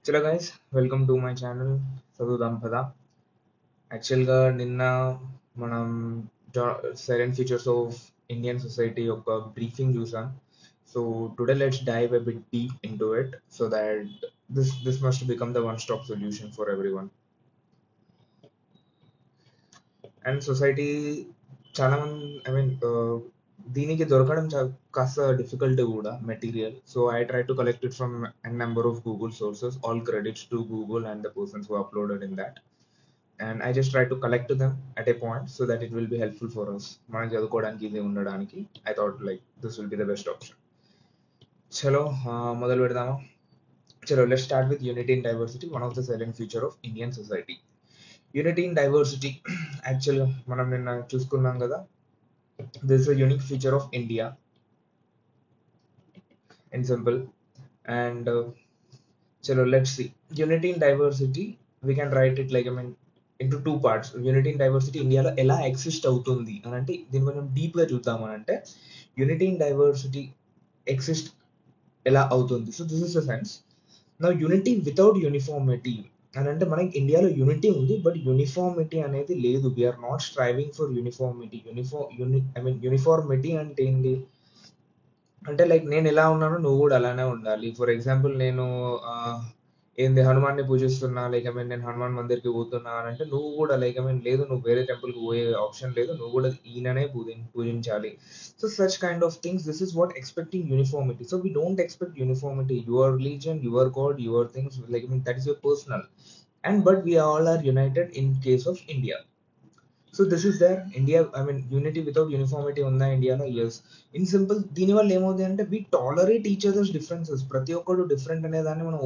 చలో guys, welcome to my channel చదువుదాం పద. యాక్చువల్గా నిన్న మనం silent features of Indian society యొక్క బ్రీఫింగ్ చూసాం. So today let's dive a bit deep into it so that this must become the one stop solution for everyone. And society చాలా మంది దీనికి దొరకడం కాస్త డిఫికల్ట్ కూడా material. So I try to collect it from an number of Google sources. All credits to Google and the persons who uploaded in that. And I just try to collect them at a point so that it will be helpful for us. మనం చదువుకోవడానికి ఇది ఉండడానికి I thought like this will be the best option. చలో మొదలు పెడదామా. చలో let's start with unity in diversity, one of the silent feature of Indian society. Unity in diversity యాక్చువల్గా మనం నిన్న చూసుకున్నాం కదా, this is a unique feature of India in simple. And chalo let's see. Unity in diversity, we can write it like into two parts. Unity in diversity ఇండియాలో ఎలా exist అవుతుంది అని అంటే దీన్ని కొంచెం డీప్గా చూద్దాం అని అంటే యూనిటీ ఇన్ డైవర్సిటీ ఎగ్జిస్ట్ ఎలా అవుతుంది. So this is the sense. నా యూనిటీ వితౌట్ యూనిఫార్మిటీ అని అంటే మనకి ఇండియాలో యూనిటీ ఉంది బట్ యూనిఫార్మిటీ అనేది లేదు. We're not striving for uniformity. Uniformity అంటే ఏంటి అంటే లైక్ నేను ఎలా ఉన్నానో నువ్వు కూడా అలానే ఉండాలి. ఫర్ ఎగ్జాంపుల్ నేను ఏంది హనుమాన్ని పూజిస్తున్నా, లైక్ నేను హనుమాన్ మందిర్కి పోతున్నా అని అంటే నువ్వు కూడా లైక్ లేదు, నువ్వు వేరే టెంపుల్కి పోయే ఆప్షన్ లేదు, నువ్వు కూడా ఈయననే పూజించాలి. So such kind of things, this is what expecting uniformity. So we don't expect uniformity. Your religion, your god, your things, like that is your personal. And but we all are united in case of India. So this is their India. Unity without uniformity ఉందా ఇండియాలో? Yes. In simple దీనివల్ల ఏమవుతుంది అంటే we tolerate each others differences. ప్రతి ఒక్కరు different అనే దాన్ని మనం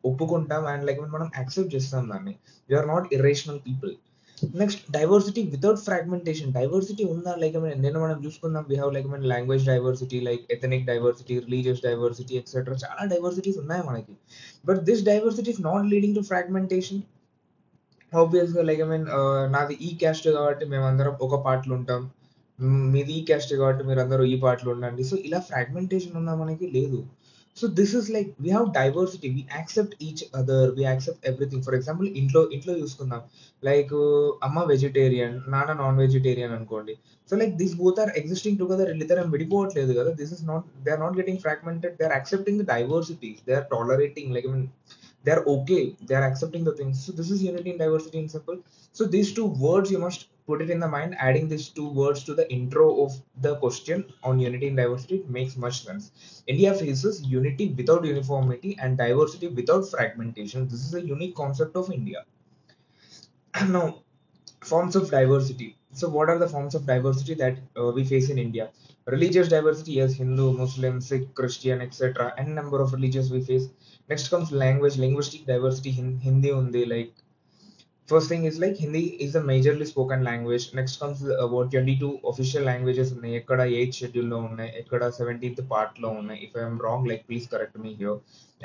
ఒప్పుకుంటాం అండ్ లైక్ మనం యాక్సెప్ట్ చేస్తాం దాన్ని. We're not irrational people. Next diversity without fragmentation. Diversity ఉందా? లైక్ నేను మనం చూసుకుందాం, we have like language diversity, like ethnic diversity, religious diversity etcetera. చాలా డైవర్సిటీస్ ఉన్నాయి మనకి. But this diversity is not leading to fragmentation. ఆబ్వియస్గా లైక్ నాది ఈ క్యాస్ట్ కాబట్టి మేమందరం ఒక పార్ట్లో ఉంటాం, మీది ఈ క్యాస్ట్ కాబట్టి మీరు అందరూ ఈ పార్ట్లో ఉండండి. సో ఇలా ఫ్రాగ్మెంటేషన్ ఉందా? మనకి లేదు. So this is like we have diversity, we accept each other, we accept everything. For example ఇంట్లో చూసుకుందాం, లైక్ అమ్మ వెజిటేరియన్, నాన్న నాన్ వెజిటేరియన్ అనుకోండి. So like this both are existing together. వీళ్ళిద్దరం విడిపోవట్లేదు కదా. This is not, they are not getting fragmented, they are accepting the diversity, they are tolerating, like they are okay, they are accepting the things. So this is unity and diversity in simple. So these two words you must put it in the mind. Adding these two words to the intro of the question on unity and diversity makes much sense. India faces unity without uniformity and diversity without fragmentation. This is a unique concept of India. Now, forms of diversity. So what are the forms of diversity that we face in India? Religious diversity, yes, Hindu, Muslim, Sikh, Christian, etc. N number of religions we face. Next comes language, linguistic diversity. Hindi undi, like first thing is like Hindi is a majorly spoken language. Next comes about 22 official languages ఉన్నాయి. ఎక్కడ 8th schedule లో ఉన్నాయి, ఎక్కడ 17th part లో ఉన్నాయి. If I am wrong, like please correct me here.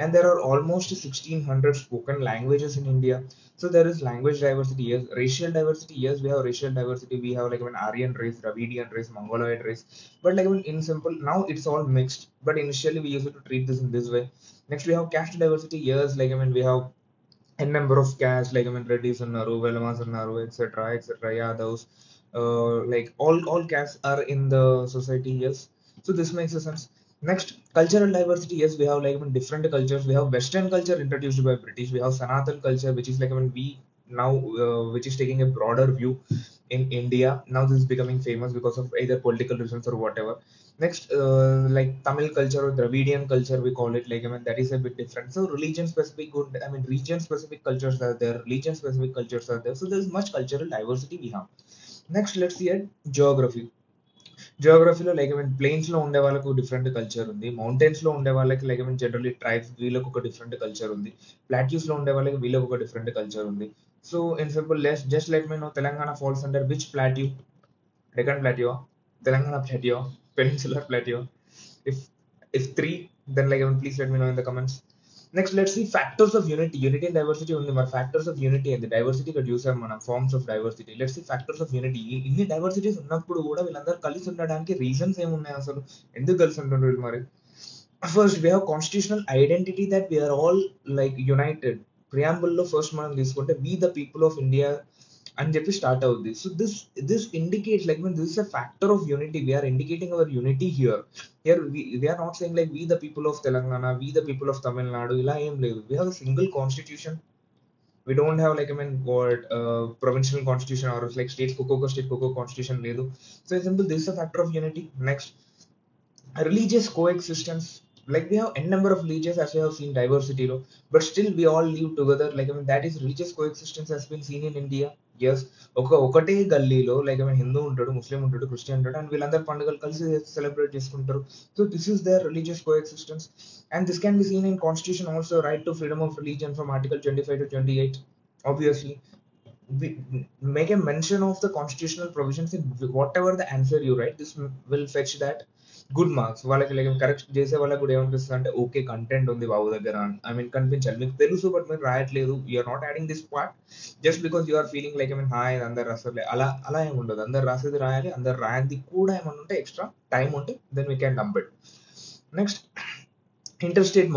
And there are almost 1600 spoken languages in India. So there is language diversity, yes. Racial diversity, yes, we have racial diversity. We have like Aryan race, Dravidian race, Mongoloid race. But like in simple, now it's all mixed. But initially we used to treat this in this way. Next we have caste diversity, yes, like we have a number of castes, like Reddys unnaru, Velamas unnaru, etc. Yeah, those like all castes are in the society, yes. So this makes a sense. Next, cultural diversity, yes, we have like different cultures. We have Western culture introduced by British. We have Sanatan culture, which is like we now which is taking a broader view in India. Now this is becoming famous because of either political reasons or whatever. Next, like Tamil culture or Dravidian culture, we call it, like that is a bit different. So religion specific, good, region specific cultures are there, religion specific cultures are there. So there is much cultural diversity we have. Next, let's see at geography. జియోగ్రఫీలో like plains లో ఉండే వాళ్ళకు different culture ఉంది, mountains లో ఉండే వాళ్ళకి like generally tribes, వీళ్ళకి ఒక డిఫరెంట్ కల్చర్ ఉంది, ప్లాట్యూస్ లో ఉండే వాళ్ళకి వీళ్ళకి ఒక డిఫరెంట్ కల్చర్ ఉంది. So in simple just let me know, Telangana falls under which plateau? Deccan plateau, Telangana plateau, peninsular plateau? if if three, then like please let me know in the comments. Next, let's see factors of unity. Unity and diversity ఉంది, మరి factors of unity and the diversity ఇక్కడ చూసాం మనం, forms of diversity. Let's see factors of unity. ఇన్ని diversities ఉన్నప్పుడు కూడా వీళ్ళందరూ కలిసి ఉండడానికి రీజన్స్ ఏమున్నాయి? అసలు ఎందుకు కలిసి ఉంటుండ్రు వీళ్ళు మరి? First, we have constitutional identity that we are all like united. Preamble లో ఫస్ట్ మనం తీసుకుంటే we the people of India అని చెప్పి స్టార్ట్ అవుద్ది. So this indicates like when this is a factor of unity. We are indicating our unity here. Here we are not saying like we the people of Telangana, we the people of Tamil Nadu. ఇలా ఏం లేదు. We have a single constitution. We don't have like what provincial constitution or like state coco constitution లేదు. So it's simple. This is a factor of unity. Next, religious coexistence. Like we have n number of religions as we have seen diversity lo, but still we all live together. Like that is religious coexistence has been seen in India. Yes, ఒకటే గల్లీలో like Hindu ఉంటాడు, ముస్లిం ఉంటాడు, Christian ఉంటాడు, and వీళ్ళందరూ పండుగలు కలిసి celebrate చేసుకుంటారు. So this is there religious coexistence, and this can be seen in constitution also. Right to freedom of religion from article 25 to 28. Obviously, we make a mention of the constitutional provisions in whatever the answer you write. This will fetch that good marks వాళ్ళకి. Like correct చేసే వాళ్ళకి కూడా ఏమనిపిస్తుంది అంటే okay content ఉంది బాబు దగ్గర, I mean కనిపించాలి మీకు తెలుసు బట్ మీరు రాయట్లేదు, you're not adding this part just because you're feeling like I mean hi అందరు రాస్తారు. అలా అలా ఏమి ఉండదు. అందరు రాసేది రాయాలి, అందరు రాయంది కూడా ఏమన్నా ఉంటే ఎక్స్ట్రా టైం ఉంటే then we can dump it. Next, inter state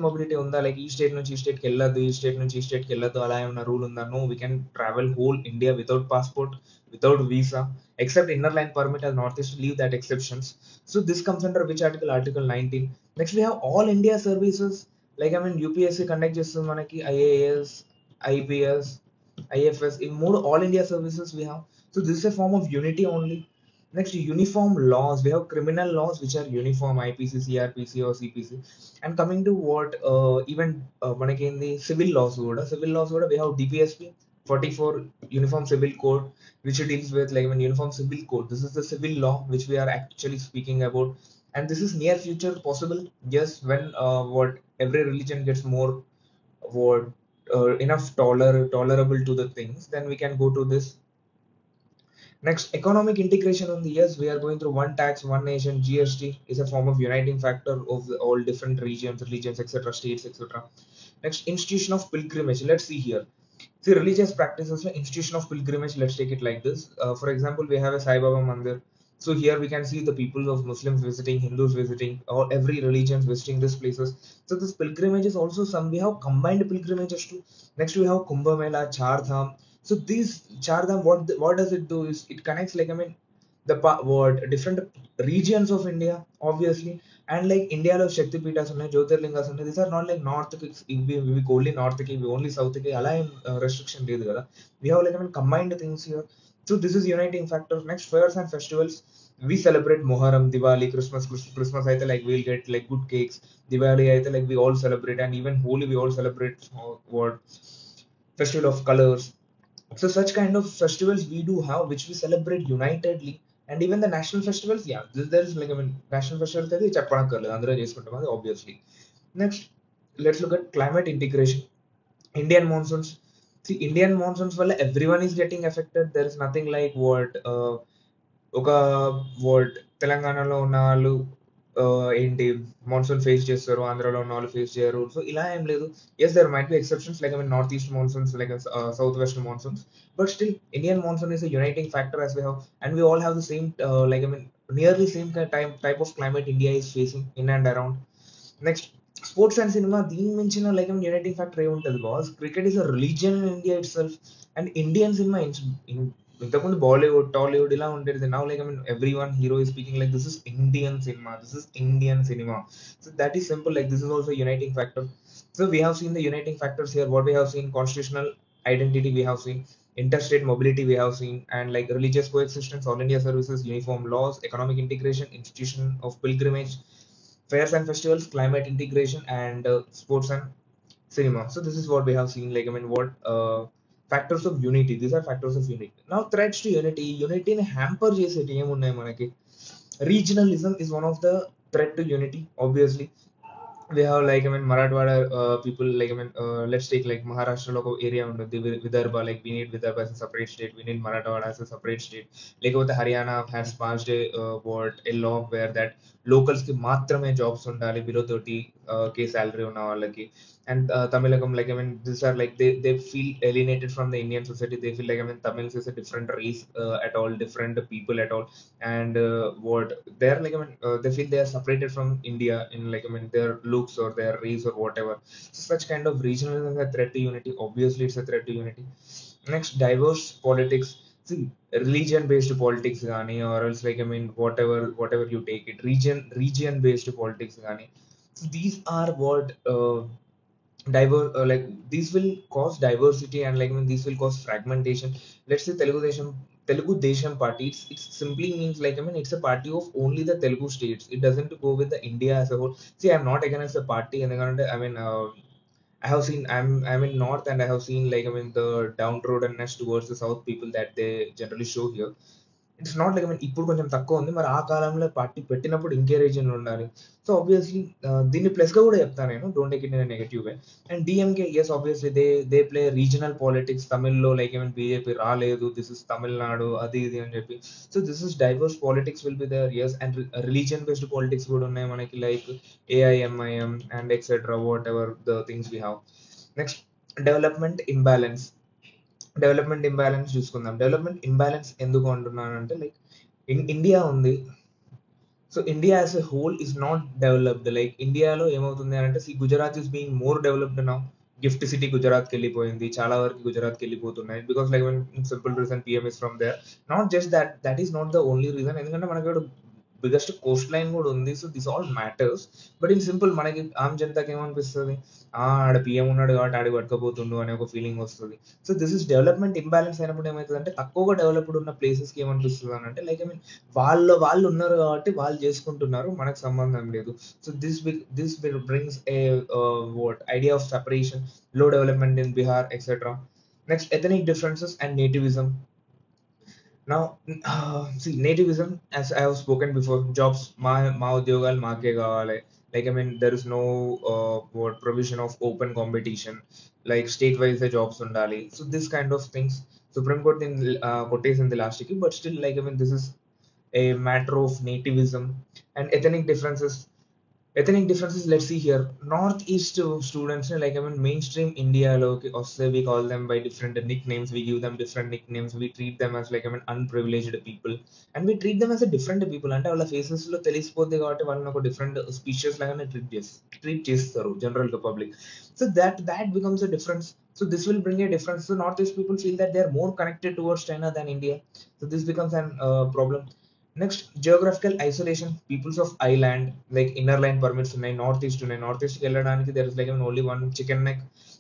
mobility ఉందా? లైక్ ఈ స్టేట్ నుంచి ఈ స్టేట్ కి వెళ్ళదు, ఈ స్టేట్ నుంచి ఈ స్టేట్ కి వెళ్ళదు, అలా ఏమైనా రూల్ ఉందా? No, we can travel whole India without passport, without visa, except inner line permit as Northeast, leave that exceptions. So this comes under which article? Article 19. Next we have all India services. Like I mean UPSC conduct చేస్తుంది మనకి, IAS, IPS, IFS, in more all India services we have. So this is a form of unity only. Next, uniform laws. We have criminal laws which are uniform, IPC, CRPC or CPC. And coming to what even మనకి ఏంది civil laws కూడా we have DPSP 44 Uniform Civil Code, which deals with like an Uniform Civil Code. This is the civil law which we are actually speaking about, and this is near future possible. Yes, when what every religion gets more what enough tolerable to the things, then we can go to this. Next, economic integration on the, yes, we are going through one tax, one nation. GST is a form of uniting factor of all different regions, etc., states, etc. Next, institution of pilgrimage. Let's see here. See, religious practices, institution of pilgrimage. Let's take it like this. For example, we have a Sai Baba Mandir. So here we can see the people of Muslims visiting, Hindus visiting, or every religion visiting these places. So this pilgrimage is also some, we have combined pilgrimages too. Next we have Kumbh Mela, Char Dham. So these Char Dham, what does it do is it connects like I mean the what different regions of India, obviously, and like India lo Shakti Peethas ఉన్నాయి, Jyotirlingas ఉన్నాయి. These are not like north కి we only north కి, we only south కి, అలా ఏం restriction లేదు కదా. We have like I mean combined things here. So this is uniting factor. Next, fairs and festivals. We celebrate Muharram, Diwali, Christmas అయితే like we'll get like good cakes. Diwali అయితే like we all celebrate, and even Holi we all celebrate what festival of colors. So such kind of festivals we do have which we celebrate unitedly. And even the national festivals, yeah, there is like I mean national festivals అయితే చెప్పనక్కర్లేదు, అందరూ చేసుకుంటాం అది obviously. Next, let's look at climate integration. Indian monsoons. See, Indian monsoons వల్ల everyone is getting affected. There is nothing like what ఒక what తెలంగాణలో ఉన్న వాళ్ళు ఏంటి మాన్సూన్ ఫేస్ చేస్తారు, ఆంధ్రాలో ఉన్న వాళ్ళు ఫేస్ చేయరు. సో ఇలా ఏం లేదు. Yes, there might be exceptions like I mean north east monsoons, like south west monsoons, but still Indian monsoon is a uniting factor as we have, and we all have the same like I mean nearly same type of climate India is facing in and around. Next, sports and cinema. దీని మించిన like uniting factor ఏముంటుంది boss? Cricket is a religion in India it self, and Indian cinema ఇంతకుముందు బాలీవుడ్, టాలీవుడ్ ఇలా ఉండేది. Now like I mean every one hero is speaking like this is Indian cinema, this is Indian cinema. So that is simple, like this is also a uniting factor. So we have seen the uniting factors here. What we have seen: constitutional identity we have seen, interstate mobility we have seen, and like religious coexistence, all India services, uniform laws, economic integration, institution of pilgrimage, fairs and festivals, climate integration, and sports and cinema. So this is what we have seen, like I mean what factors of unity. These are factors of unity. Now threats to unity. Unity ni hamper చేసేటి ఏమున్నాయి మనకి? Regionalism is one of the threat to unity, obviously. We have like I mean Marathwada people, like I mean let's take like Maharashtra lo area ఉంటుంది Vidarbha, like we need Vidarbha as a separate state, we need Marathwada as a separate state. Like with Haryana has passed a what a law where that locals కి మాత్రమే jobs ఉండాలి below 30K salary ఉన్న వాళ్ళకి. And Tamilakam, like I mean, these are like they feel alienated from the Indian society. They feel like I mean Tamils is a different race at all, different people at all, and what they're like I mean they feel they are separated from India in like I mean their looks or their race or whatever. So such kind of regionalism is a threat to unity. Obviously, it's a threat to unity. Next, diverse politics. See, religion-based politics, gani, or else like I mean whatever you take it, region-based politics, gani. So these are what. Like these will cause diversity and like I mean these will cause fragmentation. Let's say Telugu Desam party, it simply means like I mean it's a party of only the Telugu states. It doesn't go with the India as a whole. See, I'm not against the party and I mean I have seen I'm in north and I have seen like I mean the downtrodenness towards the south people that they generally show here. It's not like ఇప్పుడు కొంచెం తక్కువ ఉంది, మరి ఆ కాలంలో party పెట్టినప్పుడు ఇంకే reason ఉండాలి. సో ఆబ్వియస్లీ దీన్ని ప్లస్ గా కూడా చెప్తాను నేను, don't take it in negative way. And DMK, yes obviously they play regional politics. తమిళ్లో లైక్ ఏమైనా బీజేపీ రాలేదు, దిస్ ఇస్ తమిళనాడు అది ఇది అని చెప్పి. So this is diverse politics will be there, yes. And religion based politics కూడా ఉన్నాయి మనకి, like AIMIM and etcetera whatever the things we have. Next, development imbalance. చూసుకుందాం. డెవలప్మెంట్ ఇంబ్యాలెన్స్ ఎందుకు అంటున్నానంటే, లైక్ ఇండియా ఉంది. So India as a whole is not developed. Like ఇండియాలో ఏమవుతుంది అని అంటే, Gujarat is being more developed now. Gift city గుజరాత్కి వెళ్ళిపోయింది, చాలా వరకు గుజరాత్కి వెళ్ళిపోతున్నాయి. Because like simple reason, PM is from there. Not just that is not the only reason, ఎందుకంటే మనకి బిగ్గెస్ట్ కోస్ట్ లైన్ కూడా ఉంది. So this all matters. But in simple మనకి ఆమ్ జనతాకి ఏమనిపిస్తుంది, ఆడ పిఎం ఉన్నాడు కాబట్టి ఆడికి పట్టుకపోతుండు అనే ఒక ఫీలింగ్ వస్తుంది. So this is development imbalance అయినప్పుడు ఏమవుతుంది అంటే, తక్కువగా డెవలప్డ్ ఉన్న ప్లేసెస్కి ఏమనిపిస్తుంది అని అంటే, లైక్ ఐ మీన్ వాళ్ళు ఉన్నారు కాబట్టి వాళ్ళు చేసుకుంటున్నారు, మనకు సంబంధం లేదు. So this brings a what idea of separation, low development in Bihar etcetera. Next, ethnic differences and nativism. Now, see, nativism, as I have spoken before, jobs, మా ఉద్యోగాలు మాకే కావాలి. Like, I mean, there is no what provision of open competition, like state wise the jobs undali. So this kind of things, Supreme Court in quotes in the last week, but still, like, I mean, this is a matter of nativism. And ethnic differences, let's see here. Northeast students, like I mean, mainstream India, also we call them by different nicknames. We give them different nicknames. We treat them as like I mean unprivileged people, and we treat them as a different people. అంటే వాళ్ళ faces లో తెలిసిపోద్ది కాబట్టి వాళ్ళని ఒక different spacious లాగానే treat చేస్తారు general గా public. So that becomes a difference. So this will bring a difference. So Northeast people feel that they are more connected towards China than India. So this becomes an problem. Next, geographical isolation. Peoples of island, like inner line permits ఉన్నాయి, north east వెళ్ళడానికి there is like only one chicken neck.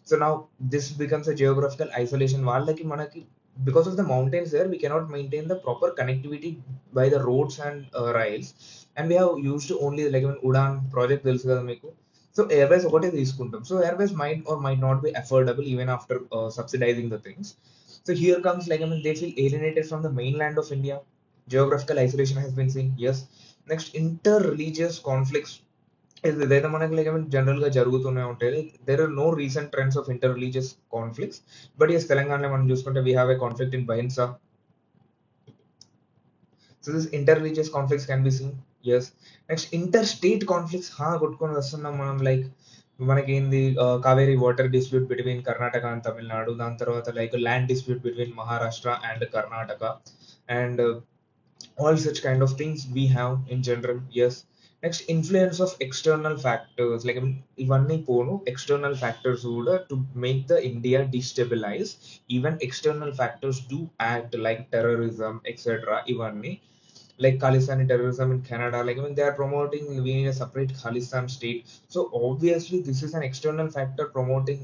So now this becomes a geographical isolation. వాళ్ళకి మనకి, because of the mountains there, we cannot maintain the proper connectivity by the roads and rails, and we have used only like Udan project తెలుసు కదా మీకు. సో airways ఒకటే తీసుకుంటాం. సో airways might or might not be affordable even after subsidizing the things. So here comes like I mean they feel alienated from the mainland of India. Geographical isolation has been seen, yes. Next, inter-religious conflicts. ఇదైతే మనకి like general గా జరుగుతూనే ఉంటాయి. There are no recent trends of inter religious conflicts, but yes తెలంగాణలో మనం చూసుకుంటే we have a conflict in Bhainsa. So this inter religious conflicts can be seen, yes. Next, inter state conflicts కొట్టుకొని వస్తున్నాం మనం. Like మనకి ఏంది, Kaveri water dispute between Karnataka and Tamil Nadu, దాని తర్వాత like land dispute between Maharashtra and Karnataka, and all such kind of things we have in general, yes. Next, influence of external factors, like ivanni ponu external factors kuda to make the India destabilize. Even external factors do act, like terrorism etc. Ivanni, like Khalistani terrorism in Canada, like I mean they are promoting we need a separate Khalistan state. So obviously this is an external factor promoting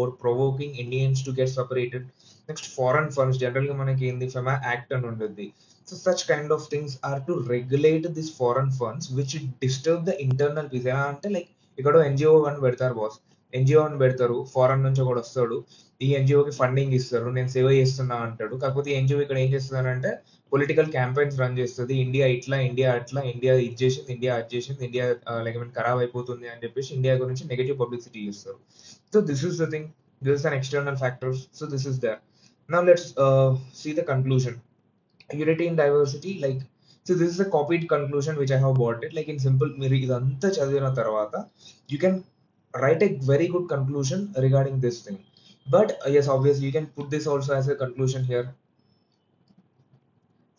or provoking Indians to get separated. Next, foreign funds. Generally మనకి ఏంది, FEMA Act అని ఉండేది. So such kind of things are to regulate these foreign funds which disturb the internal peace. ఎలా అంటే like ఇక్కడ NGO అని పెడతారు boss, NGO అని పెడతారు, ఫారెన్ నుంచి కూడా వస్తాడు, ఈ ఎన్జిఓకి ఫండింగ్ ఇస్తారు, నేను సేవ చేస్తున్నా అంటాడు. కాకపోతే ఎన్జిఓ ఇక్కడ ఏం చేస్తుందంటే పొలిటికల్ క్యాంపెయిన్స్ రన్ చేస్తుంది, ఇండియా ఇట్లా, ఇండియా అట్లా, ఇండియా ఇది చేసింది, ఇండియా అది చేసింది, ఇండియా లైక్ ఐ మీన్ ఖరాబ్ అయిపోతుంది అని చెప్పేసి ఇండియా గురించి నెగటివ్ పబ్లిసిటీ చేస్తారు. So this is the thing, this is an external factors. So this is there. Now let's see the conclusion. Unity in diversity, like so this is the copied conclusion which I have bought it. Like in simple, మీరు ఇదంతా చదివిన తర్వాత you can write a very good conclusion regarding this thing. But yes, obviously you can put this also as a conclusion here.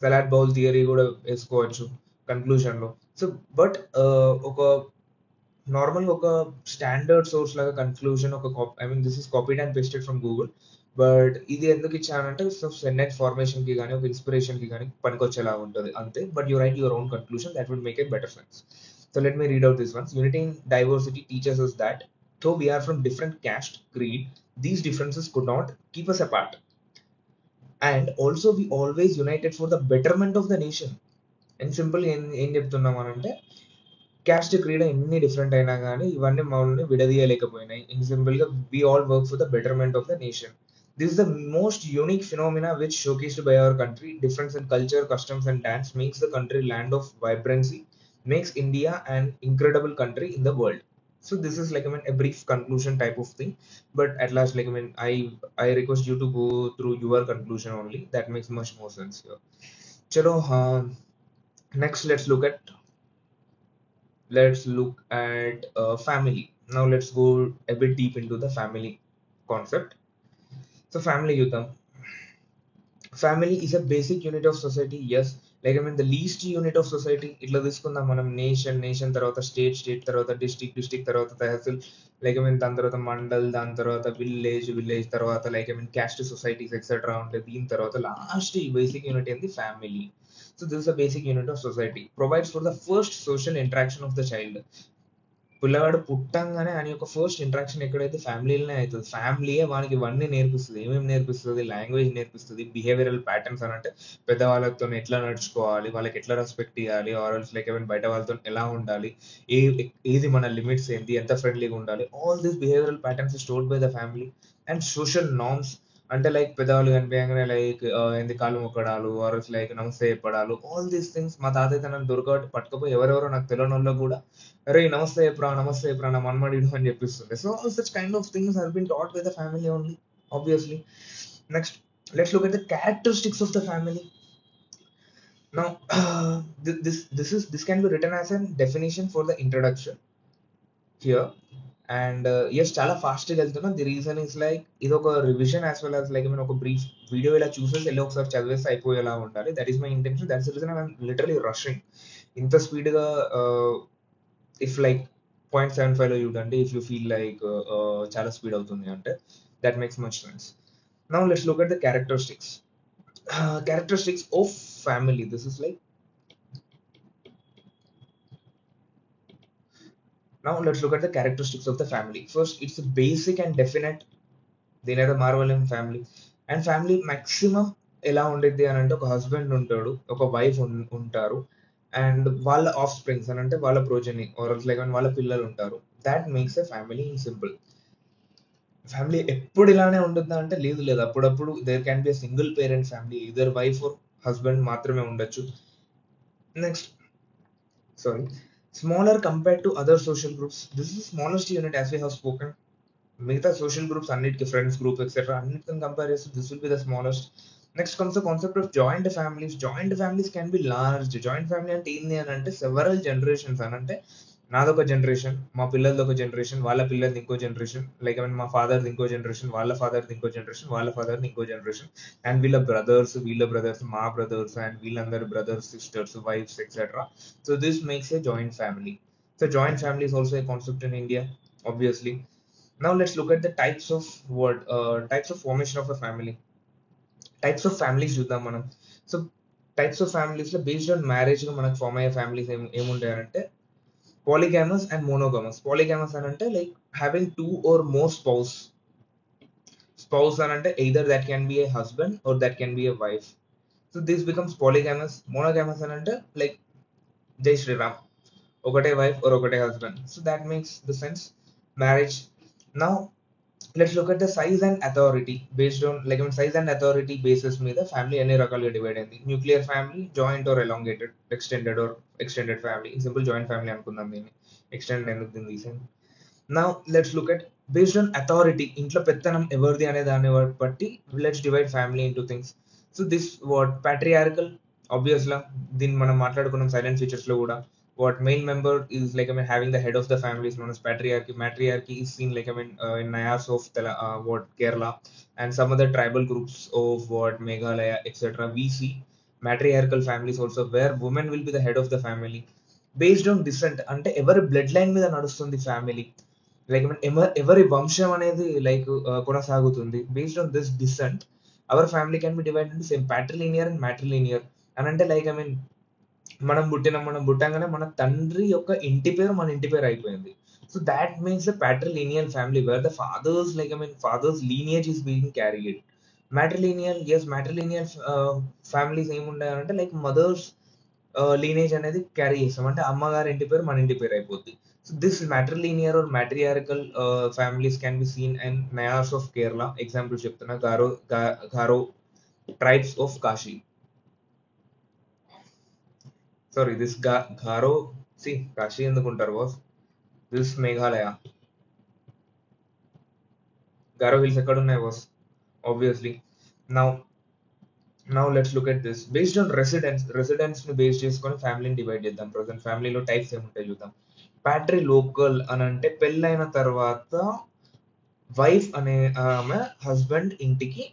Salad bowl theory కూడా వేసుకోవచ్చు conclusion లో. So but ఒక normal ఒక standard source లాగా conclusion ఒక I mean this is copied and pasted from Google. But ఇది ఎందుకు ఇచ్చానంటే sentence formation కి కానీ ఒక ఇన్స్పిరేషన్ కి కానీ పనికొచ్చేలా ఉంటుంది అంతే. But you write your own conclusion that would make a better sense. So let me read out this one. Unity in diversity teaches us that though we are from different caste, creed, these differences could not keep us apart. And also we always united for the betterment of the nation. And simple ఏం చెప్తున్నాం అంటే caste క్రీడ ఎన్ని different అయినా కానీ ఇవన్నీ మమ్మల్ని విడదీయలేకపోయినాయి. In simple గా we all work for the betterment of the nation. This is the most unique phenomena which showcased by our country. Difference in culture, customs and dance makes the country land of vibrancy, makes India an incredible country in the world. So this is like, I mean, a brief conclusion type of thing. But at last, like, I mean, I request you to go through your conclusion only. That makes much more sense here. Chalo, next let's look at family. Now let's go a bit deep into the family concept. So family, Yutam. Family is a basic unit of society. Yes, like, I mean, the least unit of society. ఇట్లా తీసుకుందాం మనం, nation తర్వాత state తర్వాత district తర్వాత tehsil, like, I mean, దాని తర్వాత మండల్, దాని తర్వాత విలేజ్ తర్వాత, like, I mean, caste societies etcetera ఉంటాయి. దీని తర్వాత లాస్ట్ బేసిక్ యూనిట్ ఏంది? Family. So this is the basic unit of society. Provides for the first social interaction of the child. పిల్లవాడు పుట్టంగానే ఆయన యొక్క ఫస్ట్ ఇంటరాక్షన్ ఎక్కడైతే ఫ్యామిలీలోనే అవుతుంది. ఫ్యామిలీయే వానికి ఇవన్నీ నేర్పిస్తుంది. ఏమేమి నేర్పిస్తుంది? లాంగ్వేజ్ నేర్పిస్తుంది, బిహేవియరల్ ప్యాటర్న్స్ అని అంటే పెద్దవాళ్ళతో ఎట్లా నడుచుకోవాలి, వాళ్ళకి ఎట్లా రెస్పెక్ట్ ఇవ్వాలి, ఆర్ఎల్స్ లైక్ ఈవెన్ బయట వాళ్ళతో ఎలా ఉండాలి, ఏది మన లిమిట్స్ ఏంటి, ఎంత ఫ్రెండ్లీగా ఉండాలి. All these behavioural patterns stored by the family. And social norms అంటే లైక్ పెద్దవాళ్ళు కనిపించగానే లైక్ ఏంది కాళ్ళు మొక్కడాలు, ఆర్ఎల్స్ లైక్ నమస్తే చెప్పడాలు, ఆల్ దీస్ థింగ్స్. మా తాతయ్య తనని దొరకబట్టి పట్టుకపోయి ఎవరెవరో నాకు తెలియని వాళ్ళు కూడా, అరే నమస్తే చెప్పరా నా మన్మడిడు అని చెప్పిస్తుంది. So all such kind of things have been taught by the family only, obviously. Next let's look at the characteristics of the family. Now, this can be written as a definition for the introduction here. And yes, చాలా ఫాస్ట్గా వెళ్తున్నా. The reason is like ఇది ఒక revision as well as like I mean ఒక brief video ఇలా చూసేసి వెళ్ళి ఒకసారి చదివేసి అయిపోయేలా ఉండాలి. That is my intention. That's the reason I'm literally rushing. ఇంత స్పీడ్గా ఇఫ్ లైక్ 0.75 లో చూడండి, ఇఫ్ యూ ఫీల్ లైక్ చాలా స్పీడ్ అవుతుంది అంటే that makes much sense. Now let's look at the characteristics of family. This is like, now let's look at the characteristics of the family. First, it's a basic and definite. దీని marvel in family. And family maximum ఎలా ఉండేది అని అంటే ఒక husband ఉంటాడు, ఒక wife ఉంటారు, and వాళ్ళ ఆఫ్ స్ప్రింగ్స్ అని అంటే వాళ్ళ ప్రోజని ఆర్ లైక్ వాళ్ళ పిల్లలు ఉంటారు. That makes a family in simple. Family ఎప్పుడు ఇలానే ఉంటుందా అంటే లేదు, అప్పుడప్పుడు there can be single parent family, either wife or husband మాత్రమే ఉండొచ్చు. Next, sorry, smaller compared to other social groups. This is smallest unit as we have spoken. మిగతా social groups అన్నిటికి, ఫ్రెండ్స్ గ్రూప్ ఎక్సెట్రా అన్నిటిని compare చేస్తే this will be the smallest. Next comes the concept of joint families. Joint families can be large. Joint family అంటే ఏంది అని అంటే several generations అని అంటే నాదొక జనరేషన్, మా పిల్లలది ఒక జనరేషన్, వాళ్ళ పిల్లలది ఇంకో జనరేషన్, లైక్ ఐ మీన్ మా ఫాదర్ది ఇంకో జనరేషన్, వాళ్ళ ఫాదర్ది ఇంకో జనరేషన్, వాళ్ళ ఫాదర్ది ఇంకో జనరేషన్, అండ్ వీళ్ళ బ్రదర్స్, మా బ్రదర్స్, అండ్ వీళ్ళందరూ brothers, sisters, wifes etcetera. So this makes a joint family. So joint family is also a concept in India, obviously. Now let's look at the types of formation of a family. Types of families చూద్దాం మనం. So types of families లో based on marriage లో మనకు form అయ్యే families ఏముంటాయంటే పాలిగామస్ and మోనోగామస్. పాలిగామస్ అని అంటే like having 2 or more spouse అని అంటే either that can be a husband or that can be a wife. So this becomes polygamous. Monogamous అని అంటే లైక్ జై శ్రీరామ్, ఒకటే వైఫ్ or ఒకటే husband. So that makes the sense. Marriage. Now let's look at the size and authority. Based on like size and authority basis మీద family ఎన్ని రకాలుగా divide అయింది. Nuclear family, joint or elongated, extended family. Simple joint family అనుకుందాం దీన్ని, extended ఎందుకు దీన్ని తీసాను. Now let's look at based on authority, ఇంట్లో పెత్తనం ఎవరిది అనే దాన్ని బట్టి let's divide family into things. So this what patriarchal, obviously దీన్ని మనం మాట్లాడుకున్నాం సైలెంట్ ఫీచర్స్‌లో కూడా. What male member is like having the head of the family is known as patriarchy. Matriarchy is seen like in Nayars of what Kerala and some other tribal groups of what Meghalaya etc. We see matriarchal families also where women will be the head of the family based on descent. అంటే ఎవరి blood line మీద నడుస్తుంది family, like ఎవరి వంశం అనేది like కొనసాగుతుంది based on this descent. Our family can be divided into same patrilinear and matrilinear అని అంటే లైక్ మనం పుట్టంగానే మన తండ్రి యొక్క ఇంటి పేరు మన ఇంటి పేరు అయిపోయింది. So that means the patrilineal family where the father's father's lineage is being carried. Matrilineal families ఏముండాలంటే లైక్ మదర్స్ లీనేజ్ అనేది క్యారీ చేస్తాం, అంటే అమ్మగారి ఇంటి పేరు మన ఇంటి పేరు అయిపోద్ది. So this matrilinear or matriarchal families can be seen in Nayars of Kerala. Example చెప్తున్నా, Garo tribes of Khasi. Sorry this Garo సి కాశీ ఎందుకుంటారు boss, this Meghalaya. Garo hills ఎక్కడ ఉన్నాయి boss? Obviously. Now let's look at this based on residence ని base చేసుకొని ఫ్యామిలీని divide చేద్దాం. Present ఫ్యామిలీలో టైప్స్ ఏముంటాయి చూద్దాం. ప్యాట్రీ లోకల్ అని అంటే పెళ్ళైన తర్వాత వైఫ్ అనే ఆమె హస్బెండ్ ఇంటికి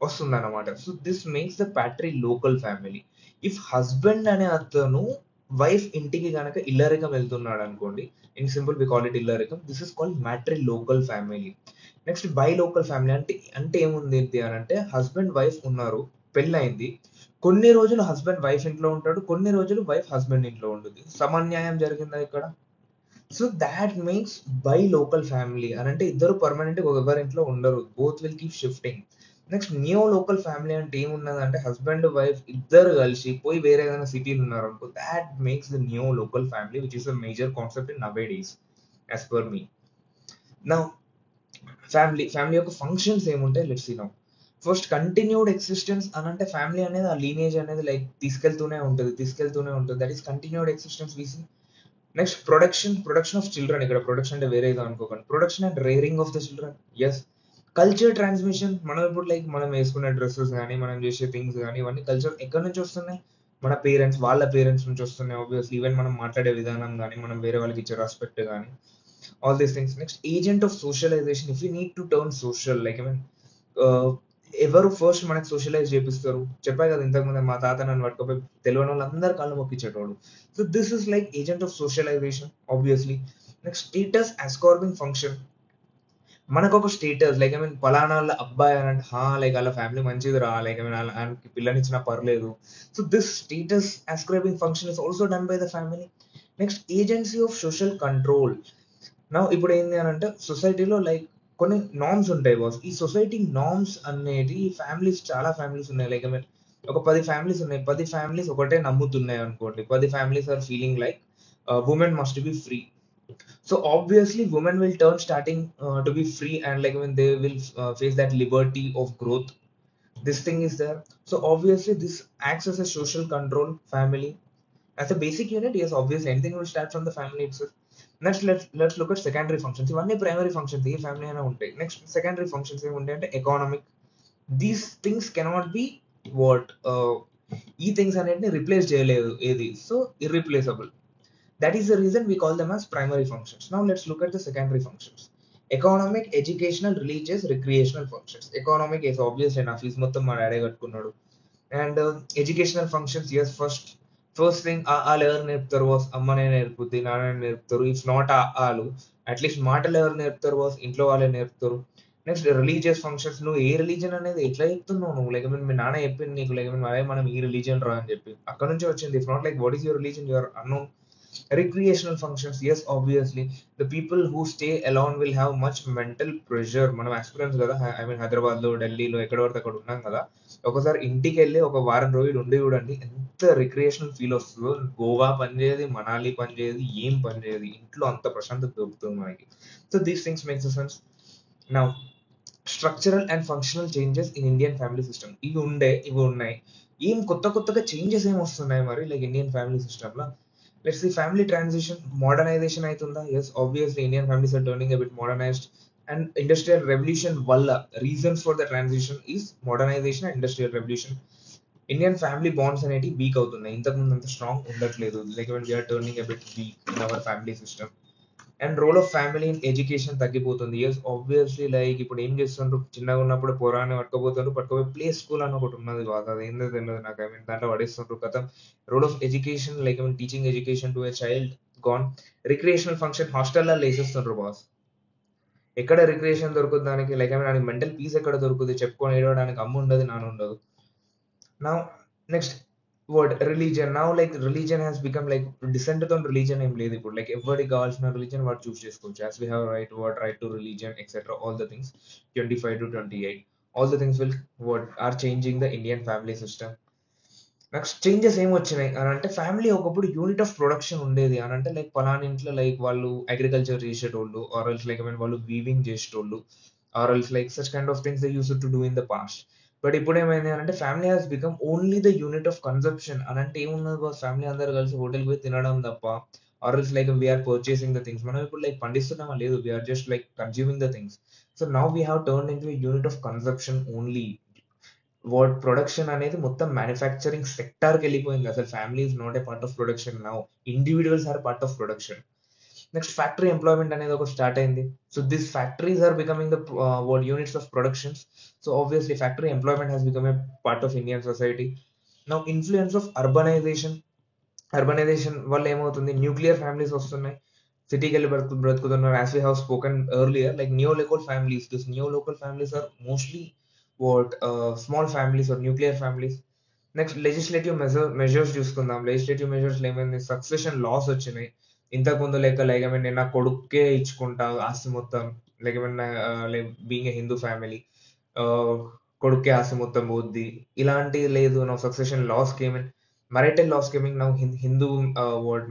వస్తుందన్నమాట. So this makes the patrilocal family. If husband అనే అతను వైఫ్ ఇంటికి కనుక ఇల్లరికం వెళ్తున్నాడు అనుకోండి, in simple we call it ఇల్లరికం, this is called matrilocal family. Next bilocal family అంటే ఏముంది అని అంటే హస్బెండ్ వైఫ్ ఉన్నారు, పెళ్ళైంది, కొన్ని రోజులు హస్బెండ్ వైఫ్ ఇంట్లో ఉంటాడు, కొన్ని రోజులు వైఫ్ హస్బెండ్ ఇంట్లో ఉంటుంది. సమన్యాయం జరిగిందా ఇక్కడ? So that makes by local family అని అంటే ఇద్దరు పర్మనెంట్ ఎవరి ఇంట్లో ఉండరు, both will keep shifting. Next neo local family అంటే ఏమున్నది అంటే హస్బెండ్ వైఫ్ ఇద్దరు కలిసి పోయి వేరే ఏదైనా సిటీలు ఉన్నారు అనుకో, that makes the neolocal family which is a major concept in nowadays as per me. Now family యొక్క ఫంక్షన్స్ ఏముంటాయి let's see now. First continued existence అని అంటే ఫ్యామిలీ అనేది ఆ లీనేజ్ అనేది లైక్ తీసుకెళ్తూనే ఉంటుంది, that is continued existence we see. Next production of children. ఇక్కడ ప్రొడక్షన్ అంటే వేరే ఏదో అనుకోకండి, production and rearing of the children. Yes. Culture transmission. మనం ఇప్పుడు లైక్ మనం వేసుకునే డ్రెస్సెస్ కానీ మనం చేసే థింగ్స్ కానీ ఇవన్నీ కల్చర్ ఎక్కడి నుంచి వస్తున్నాయి? మన పేరెంట్స్ వాళ్ళ పేరెంట్స్ నుంచి వస్తున్నాయి ఆబ్వియస్లీ. ఈవెన్ మనం మాట్లాడే విధానం కానీ మనం వేరే వాళ్ళకి ఇచ్చే రెస్పెక్ట్ కానీ all these things. Next agent of socialisation. If you need to turn social like ఎవరు ఫస్ట్ మనకి సోషలైజ్ చేపిస్తారు? చెప్పాయి కదా ఇంతకుముందే, మా తాత నన్ను పట్టుకపోయి తెలియని వాళ్ళందరూ కళ్ళు మొక్కిచ్చేటోడు. So this is like agent of socialization obviously. Next status ascribing function. మనకు ఒక స్టేటస్ లైక్ పలానా వాళ్ళ అబ్బాయి అని అంటే లైక్ వాళ్ళ ఫ్యామిలీ మంచిది రా, లైక్ ఆయనకి పిల్లనిచ్చినా పర్లేదు. So this status ascribing function is also done by the family. Next agency of social control. నా ఇప్పుడు ఏంటి అని అంటే సొసైటీలో లైక్ కొన్ని నార్మ్స్ ఉంటాయి బాస్. ఈ సొసైటీ నార్మ్స్ అనేది ఫ్యామిలీస్ చాలా ఫ్యామిలీస్ ఉన్నాయి, లైక్ ఒక 10 ఫ్యామిలీస్ ఉన్నాయి, 10 ఫ్యామిలీస్ ఒకటే నమ్ముతున్నాయి అనుకోండి. 10 families are feeling like women must be free. So obviously women will turn starting to be free and like when they will face that liberty of growth, this thing is there. So obviously this acts as a social control family as a basic unit. Yes, obviously anything will start from the family itself. Next let's look at secondary functions. ఇవన్నీ primary functions ఏ family అయినా ఉంటాయి. Next secondary functions ఏముంటాయి అంటే economic. These things cannot be what ఈ things అనేటిని replace చేయలేదు ఏది, so irreplaceable. That is the reason we call them as primary functions. Now let's look at the secondary functions. Economic, educational, religious, recreational functions. Economic is obvious enough, fees మొత్తం మా daddy కట్టుకున్నాడు. And educational functions, yes, first thing వాళ్ళు ఎవరు నేర్పుతారు boss? అమ్మనే నేర్పుద్ది, నాన్న నేర్పుతారు. If not వాళ్ళు అట్లీస్ట్ మాటలు ఎవరు నేర్పుతారు బాస్? ఇంట్లో వాళ్ళే నేర్పుతారు. Next religious functions. నువ్వు ఏ రిలీజన్ అనేది ఎట్లా చెప్తున్నావు నువ్వు? లైక్ మీ నాన్న చెప్పింది నీకు లైక్ మనం ఈ రిలీజన్ రా అని చెప్పి అక్కడ నుంచి వచ్చింది. If not like what is your religion, your unknown. Recreational functions, yes, obviously the people who stay alone will have much mental pressure. మనం ఎక్స్పీరియన్స్ కదా, ఐ మీన్ హైదరాబాద్ లో ఢిల్లీలో ఎక్కడ పడితే అక్కడ ఉన్నాం కదా, ఒకసారి ఇంటికి వెళ్ళి ఒక వారం రోజులు ఉండి చూడండి ఎంత రిక్రియేషనల్ ఫీల్ వస్తుందో. గోవా పనిచేయదు, మనాలి పనిచేయదు, ఏం పనిచేయదు, ఇంట్లో అంత ప్రశాంతత దొరుకుతుంది మనకి. So these things makes sense. Now structural and functional changes in Indian family system. ఇవి ఉన్నాయి. ఏం కొత్తగా చేంజెస్ ఏం వస్తున్నాయి మరి లైక్ ఇండియన్ ఫ్యామిలీ సిస్టమ్ లో? Let's see, family transition, modernization aitunda. Yes, obviously Indian families are turning a bit modernized, and industrial revolution valla reasons for the transition is modernization and industrial revolution. Indian family bonds అనేవి weak అవుతున్నాయి, ఇంతకుముందు అంత strong ఉండట్లేదు. Like we are turning a bit weak in our family system. And role of family in education తగ్గిపోతుంది. Yes obviously, like ఇప్పుడు ఏం చేస్తుండ్రు, చిన్నగా ఉన్నప్పుడు పురాణం పట్టుకోపోతుండ్రు, పట్టుకోపోయి ప్లే స్కూల్ అని ఒకటి ఉన్నది బాగా, అది ఏందో తెలియదు నాకు. ఐ మీన్ దాంట్లో పడేస్తుండ్రు కథం. Role of education, like I mean teaching education to a child gone. Recreational function హాస్టల్లో లేసేస్తుండ్రు బాస్. ఎక్కడ రిక్రియేషన్ దొరుకుతుంది దానికి, like I mean mental peace ఎక్కడ దొరుకుతుంది, చెప్పుకొని ఏడవడానికి అమ్మ ఉండదు, నాన్న ఉండదు. Now, next word religion. Now, like religion has become like descended on religion ఏం లేదు ఇప్పుడు. లైక్ ఎవరికి కావాల్సిన రిలీజన్ వాడు చూస్ చేసుకోవచ్చు. As we have right to religion etcetera all the things. 25 to 28 all the things will or changing the Indian family system. Next changes ఏం వచ్చినాయి అని అంటే, ఫ్యామిలీ ఒకప్పుడు యూనిట్ ఆఫ్ ప్రొడక్షన్ ఉండేది అని అంటే, లైక్ పలానా ఇంట్లో లైక్ వాళ్ళు అగ్రికల్చర్ చేసేటోళ్ళు, are else like I mean వాళ్ళు వీవింగ్ చేసేటోళ్ళు, are else like such kind of things they use to do in the past. But ఇప్పుడు ఏమైంది అని అంటే, family has become only the unit of consumption అని అంటే ఏమున్నది బాస్, ఫ్యామిలీ అందరు కలిసి హోటల్కి పోయి తినడం తప్ప, or else like we are purchasing the things. మనం ఇప్పుడు లైక్ పండిస్తున్నామా లేదు, we are just like consuming the things. So now we have turn in to unit of consumption only. Production అనేది మొత్తం మ్యానుఫ్యాక్చరింగ్ సెక్టార్కి వెళ్ళిపోయింది. అసలు family is not a part of production now, individuals are part of production. Next factory employment అనేది ఒకటి start అయింది. So this factories are becoming the units of productions. So obviously factory employment has become a part of Indian society. Now influence of urbanisation వల్ల ఏమవుతుంది, nuclear families వస్తున్నాయి, సిటీకి వెళ్ళి బ్రతుకుతున్నారు. As we have spoken earlier, like neo local families. This neo local families are mostly small families or nuclear families. Next legislative measures చూసుకుందాం. Legislative measures ఏమైంది, succession laws వచ్చినాయి. ఇంతకు ముందు లెక్క లైక్ ఐ మీన్ నేను నా కొడుకే ఇచ్చుకుంటా ఆస్తి మొత్తం, like I mean like being a Hindu family, కొడుకే ఆస్తి మొత్తం పోద్ది, ఇలాంటివి లేదు. Now succession laws coming, marital laws coming now. Hindu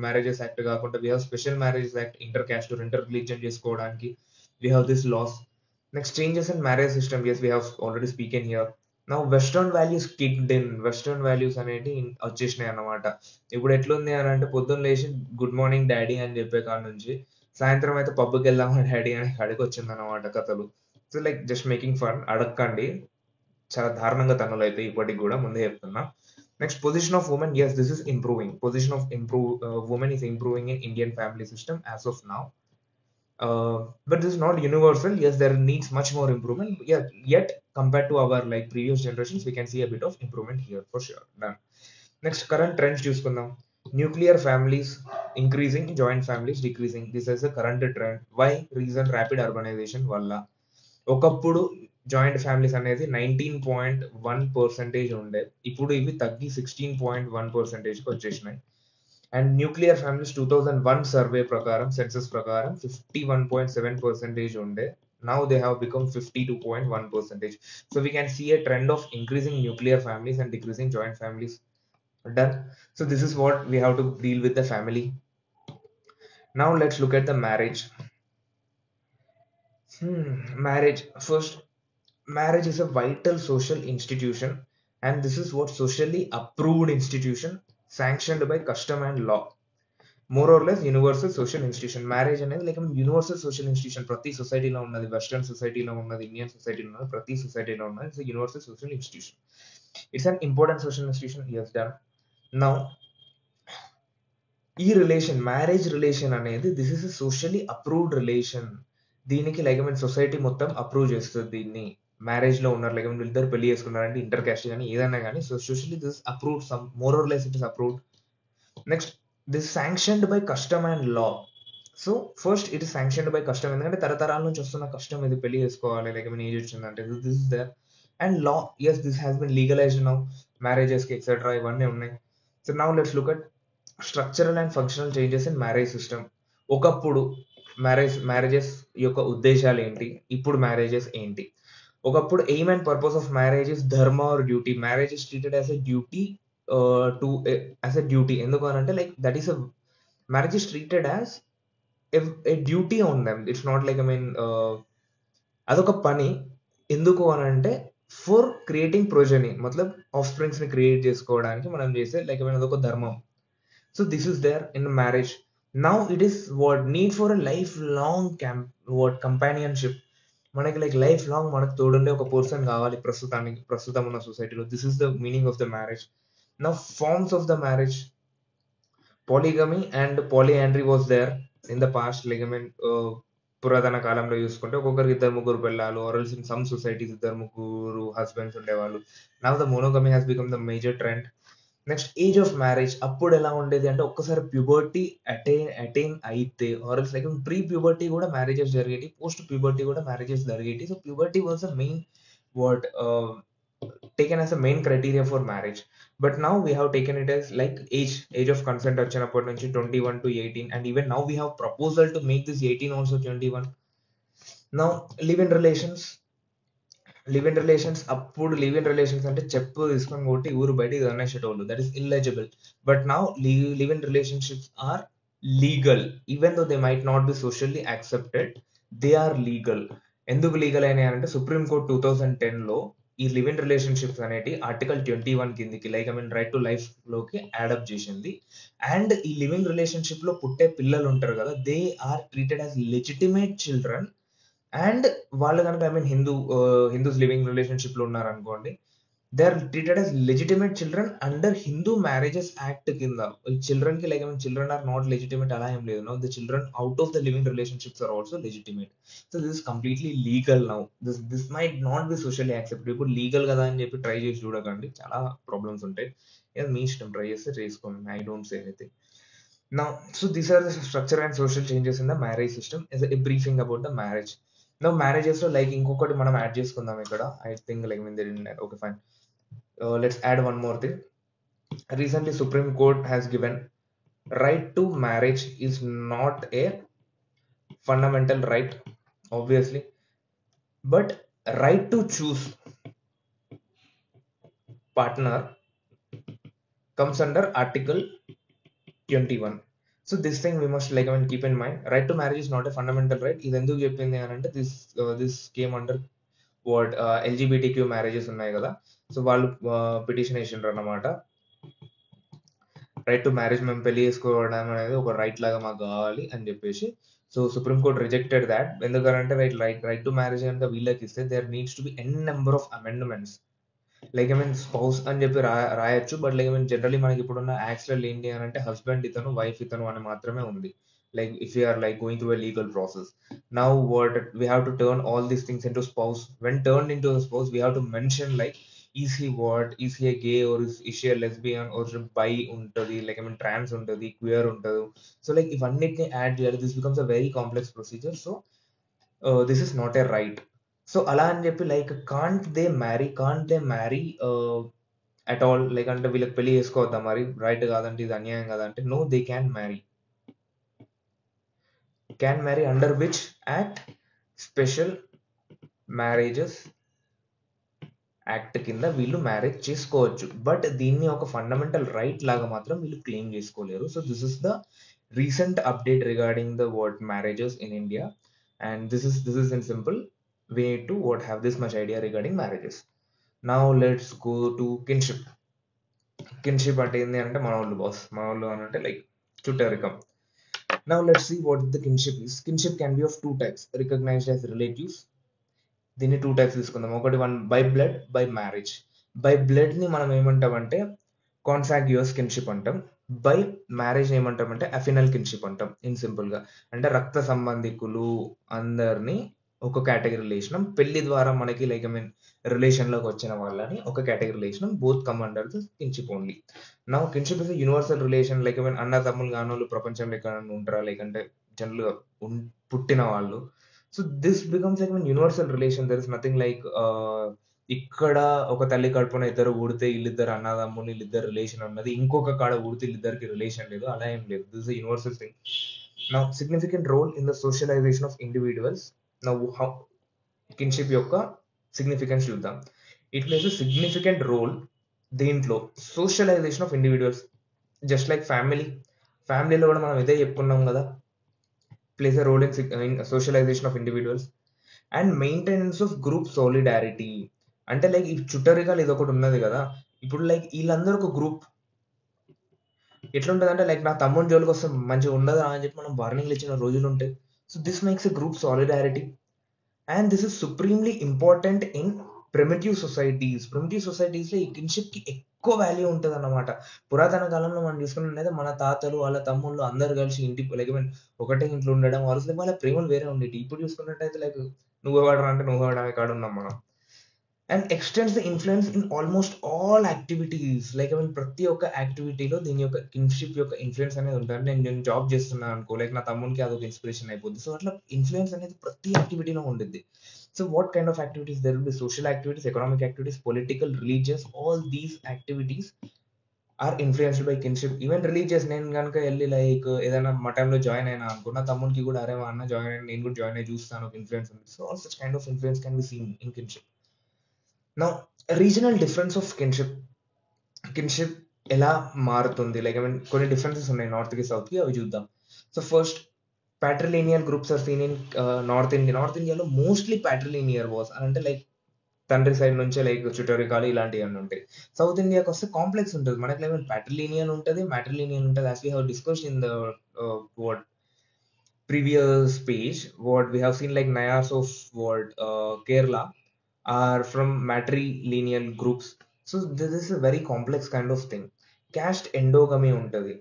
marriages act కాకుండా we have special marriages act, inter caste inter religion చేసుకోవడానికి we have this laws. Next changes in marriage system. yes we have already spoken here. now western values kicked in. Western values అనేది వచ్చేసినాయి అన్నమాట. ఇప్పుడు ఎట్లుంది అని అంటే, పొద్దున్న లేచి గుడ్ మార్నింగ్ డాడీ అని చెప్పే కాడ నుంచి సాయంత్రం అయితే పబ్కి వెళ్దామా డాడీ అని కాడికి వచ్చింది అన్నమాట కథలు. So like just making fun, అడగండి, చాలా దారుణంగా తనులు అయితే ఇప్పటికి కూడా, ముందే చెప్తున్నా. Next, position of women. Yes, this is improving. Position of women is improving in Indian family system as of now. But this is not universal. Yes, there needs much more improvement. Yeah, yet compared to our like previous generations, we can see a bit of improvement here for sure. Done. Next, current trends చూసుకుందాం. Nuclear families increasing, joint families decreasing. This is a current trend. Why? Reason rapid urbanization వల్ల. ఒకప్పుడు joint families అనేది 19.1% ఉండే, ఇప్పుడు ఇవి తగ్గి 16.1%కి వచ్చేసినాయి. And nuclear families 2001 survey ప్రకారం, సెన్సస్ ప్రకారం 51.7% ఉండే. Now they have become 52.1%. So we can see a trend of increasing nuclear families and decreasing joint families. Done. So this is what we have to deal with the family. Now let's look at the marriage. Marriage. First, marriage is a vital social institution, and this is what socially approved institution sanctioned by custom and law. More or less universal social institution. Marriage అనేది like universal social institution. ప్రతి సొసైటీలో ఉన్నది, western సొసైటీలో ఉన్నది, Indian సొసైటీలో ఉన్నది, ప్రతి సొసైటీలో ఉన్నది. It's universal social institution. It's an important social institution. yes done. Now ఈ రిలేషన్, మ్యారేజ్ రిలేషన్ అనేది this is socially approved relation. దీనికి లైక్ ఐ మీన్ సొసైటీ మొత్తం అప్రూవ్ చేస్తుంది దీన్ని. మ్యారేజ్ లో ఉన్నారు, లైక్ వీళ్ళిద్దరు పెళ్లి చేసుకున్నారంటే, ఇంటర్ క్యాస్ట్ కానీ ఏదైనా కానీ, so socially this approved, some more or less it is approved. Next, this sanctioned by custom and law. So first it is sanctioned by custom, ఎందుకంటే తరతరాల నుంచి వస్తున్న కష్టం ఇది, పెళ్లి చేసుకోవాలి, లైక్ ఐ మీన్ ఏజ్ వచ్చిందంటే this is there. And law, yes this has been legalized now, marriages కి ఎక్సెట్రా ఇవన్నీ ఉన్నాయి. So now let's look at structural and functional changes in marriage system. ఒకప్పుడు మ్యారేజెస్ యొక్క ఉద్దేశాలు ఏంటి, ఇప్పుడు మ్యారేజెస్ ఏంటి. ఒకప్పుడు aim and purpose of marriage is dharma or duty. Marriage is treated as a duty, as a duty. ఎందుకు అని అంటే, like that is marriage is treated as a duty on them. It's not like I mean అదొక పని. ఎందుకు అని అంటే, for creating progeny, మతలబ్ offsprings ని క్రియేట్ చేసుకోవడానికి మనం చేసే లైక్ ఐ మీన్ అదొక ధర్మం. So this is there in marriage. Now it is what need for a lifelong companionship. మనకి లైక్ లైఫ్ లాంగ్ మనకు తోడుండే ఒక పర్సన్ కావాలి ప్రస్తుతం ఉన్న సొసైటీలో. This is the meaning of the marriage. Now forms of the marriage, polygamy and polyandry was there in the past. Like I mean, పురాతన కాలంలో చూసుకుంటే ఒక్కొక్కరికి ఇద్దరు ముగ్గురు పిల్లలు, or else in some societies ఇద్దరు ముగ్గురు హస్బెండ్స్ ఉండేవాళ్ళు. Now the monogamy has become the major trend. Next age of marriage. అప్పుడు ఎలా ఉండేది అంటే ఒక్కసారి ప్యూబర్టీ అటైన్ అయితే, or else like pre puberty కూడా మ్యారేజెస్ జరిగేటి, పోస్ట్ ప్యూబర్టీ కూడా మ్యారేజెస్ జరిగేటి. So puberty was the main what taken as a main criteria for marriage. But now we have taken it as like age of consent వచ్చినప్పటి నుంచి 21 to 18, and even now we have proposal to make this 18 also 21. Now live in relations అప్పుడు live in relations అంటే చెప్పు తీసుకొని కొట్టి ఊరు బయటికి అనేసేటోళ్ళు, that is illegible. But now live in relationships are legal, even though they might not be socially accepted, they are legal. ఎందుకు legal అయినాయి అంటే సుప్రీం కోర్ట్ 2010లో ఈ లివ్ ఇన్ రిలేషన్షిప్స్ అనేటి ఆర్టికల్ 21 కిందికి, like I mean right to life లోకి adapt చేసింది. And ఈ లివింగ్ రిలేషన్షిప్ లో పుట్టే పిల్లలు ఉంటారు కదా, they are treated as legitimate children. And వాళ్ళు కనుక I mean Hindus living relationship లో ఉన్నారు అనుకోండి, they are treated as legitimate children under Hindu marriages Act కింద. చిల్డ్రన్ కి like I mean children are not legitimate అలా ఏం లేదు. No, the children out of the living relationships are also legitimate. So this is completely legal now. This might not be socially accepted. ఇప్పుడు legal కదా అని చెప్పి try చేసి చూడకండి, చాలా ప్రాబ్లమ్స్ ఉంటాయి. మీ ఇష్టం, ట్రై చేస్తే చేసుకోండి, I don't say anything. Now, so these are the structure and social changes in the marriage system. Is a briefing about the marriage. Now, marriages లో లైక్ ఇంకొకటి మనం యాడ్ చేసుకుందాం ఇక్కడ. I think like mean there in okay fine. Let's add one more thing. Recently, Supreme Court has given right to marriage is not a fundamental right, obviously, but right to choose partner comes under Article 21. So this thing we must like I mean keep in mind. Right to marriage is not a fundamental right. ఇది ఎందుకు చెప్పింది అని అంటే this came under what LGBTQ marriages ఉన్నాయి కదా, so వాళ్ళు petition వేసిండ్రు అన్నమాట. రైట్ టు మ్యారేజ్, మేము పెళ్లి చేసుకోవడం అనేది ఒక రైట్ లాగా మాకు కావాలి అని చెప్పేసి. So Supreme Court rejected that. ఎందుకంటే రైట్ టు మ్యారేజ్ కనుక వీళ్ళకి ఇస్తే there needs to be an number of amendments. Like I mean spouse అని చెప్పి రాయొచ్చు, but like I mean generally మనకి ఇప్పుడున్న యాక్చువల్ ఏంటి అని అంటే హస్బెండ్ ఇతను, వైఫ్ ఇతను అని మాత్రమే ఉంది. Like if we are like going through a legal process, now what we have to turn all these things into spouse. When turned into a spouse, we have to mention like is he a gay, or is she a lesbian, or bi untadi, like I mean trans untadi, queer untadu. So like if annitni add cheyali, this becomes a very complex procedure. So this is not a right. So అలా అని చెప్పి like can't they marry at all, like అంటే వీళ్ళకి పెళ్లి చేసుకోవద్దా మరి, right కాదంటే ఇది అన్యాయం కదా అంటే, no, they can marry under which act? Special marriages Act కింద వీళ్ళు మ్యారేజ్ చేసుకోవచ్చు, బట్ దీన్ని ఒక ఫండమెంటల్ రైట్ లాగా మాత్రం వీళ్ళు క్లెయిమ్ చేసుకోలేరు. So this is the recent update regarding the word marriages in India, and this is in simple. We need to have this much idea regarding marriages. Now let's go to kinship. Kinship అంటే ఏంది అంటే మనోళ్ళు boss, మనోళ్ళు అని అంటే like చుట్టరికం. Now let's see what the kinship is. Kinship can be of two types, recognized as relatives. దీన్ని two types తీసుకుందాం. ఒకటి by blood, by marriage. By blood ని మనం ఏమంటామంటే కాన్సాగ్యుయస్ కిన్షిప్ అంటాం. బై మ్యారేజ్ ఏమంటామంటే అఫినల్ కిన్షిప్ అంటాం. ఇన్ సింపుల్ గా అంటే రక్త సంబంధికులు అందరినీ ఒక కేటగిరీ రిలేషన్, పెళ్లి ద్వారా మనకి లైక్ ఐ మీన్ రిలేషన్ లోకి వచ్చిన వాళ్ళని ఒక category relation, both come under the kinship only. Now kinship is universal relation. Like I mean అన్న తమ్ములు కానోళ్ళు ప్రపంచంలో ఎక్కడ ఉంటారా, లైక్ అంటే జనరల్ గా పుట్టిన వాళ్ళు. So this becomes like mean universal relation. There is nothing like ఇక్కడ ఒక తల్లి కడుపున ఇద్దరు ఊడితే వీళ్ళిద్దరు అన్నదమ్ములు, వీళ్ళిద్దరు రిలేషన్ ఉన్నది, ఇంకొక కాడ ఊడితే వీళ్ళిద్దరికి రిలేషన్ లేదు, అలా ఏం లేదు. This is universal thing. Now significant role in the socialization of individuals. Now kinship యొక్క సిగ్నిఫికెన్స్ చూద్దాం. ఇట్ ప్లేస్ సిగ్నిఫికెంట్ రోల్ దీంట్లో socialization of individuals, just like ఫ్యామిలీలో కూడా మనం ఇదే చెప్పుకున్నాం కదా, plays a role in socialization of individuals and maintenance of group solidarity. అంటే లైక్ ఈ చుట్టరికాలు ఇది ఒకటి ఉన్నది కదా, ఇప్పుడు లైక్ వీళ్ళందరూ ఒక గ్రూప్ ఎట్లుంటది అంటే లైక్ నా తమ్ముని జోలికి వస్తే మంచిగా ఉండదు అని చెప్పి మనం వార్నింగ్లు ఇచ్చిన రోజులు ఉంటాయి. So this makes a group solidarity. And this is supremely important in primitive సొసైటీస్లో ఈ కిన్షిప్కి ఎక్కువ వాల్యూ ఉంటుంది అన్నమాట. పురాతన కాలంలో మనం చూసుకున్నట్లయితే మన తాతలు వాళ్ళ తమ్ముళ్ళు అందరు కలిసి ఇంటి లైక్ ఒకటే ఇంట్లో ఉండడం వాళ్ళ ప్రేమలు వేరే ఉండేవి. ఇప్పుడు చూసుకున్నట్టయితే లైక్ నువ్వు ఎవడరా అంటే నువ్వు ఎవడా కాడ ఉన్నాం మనం. And extends the influence in almost all activities. Like ప్రతి ఒక్క యాక్టివిటీలో దీని యొక్క కిన్షిప్ యొక్క ఇన్ఫ్లుయెన్స్ అనేది ఉంటుంది. నేను జాబ్ చేస్తున్నాను అనుకో, లైక్ నా తమ్మునికి అదొక ఇన్స్పిరేషన్ అయిపోద్ది. సో అట్లా ఇన్ఫ్లుయెన్స్ అనేది ప్రతి యాక్టివిటీలో ఉంటుంది. So what kind of activities there will be? Social activities, economic activities, political, religious, all these activities are influenced by kinship. Even religious, నేను కనుక వెళ్ళి లైక్ ఏదైనా మఠంలో జాయిన్ అయినా అనుకో, నా తమ్మునికి కూడా అరే మా అన్న జాయిన్ అయినా నేను కూడా జాయిన్ అయ్యి చూస్తాను, ఒక ఇన్ఫ్లుయెన్స్ ఉంది. So all such kind of influence can be seen in kinship. Now regional difference of kinship ఎలా మారుతుంది? లైక్ కొన్ని డిఫరెన్సెస్ ఉన్నాయి నార్త్ కి సౌత్ కి, అవి చూద్దాం. So first, patrilineal groups are seen in north ఇండియాలో మోస్ట్లీ patrilineal వాస్ అని అంటే లైక్ తండ్రి సైడ్ నుంచే లైక్ చుట్టరికాలు ఇలాంటివి అన్నీ ఉంటాయి. సౌత్ ఇండియాకి వస్తే కాంప్లెక్స్ ఉంటుంది. మనకి లైక్ patrilineal ఉంటుంది, matrilineal ఉంటుంది. As we have discuss in the what previous page, what we have seen like Nayars of what Kerala are from matrilineal groups. So this is a very complex kind of thing. Caste endogamy ఉంటుంది.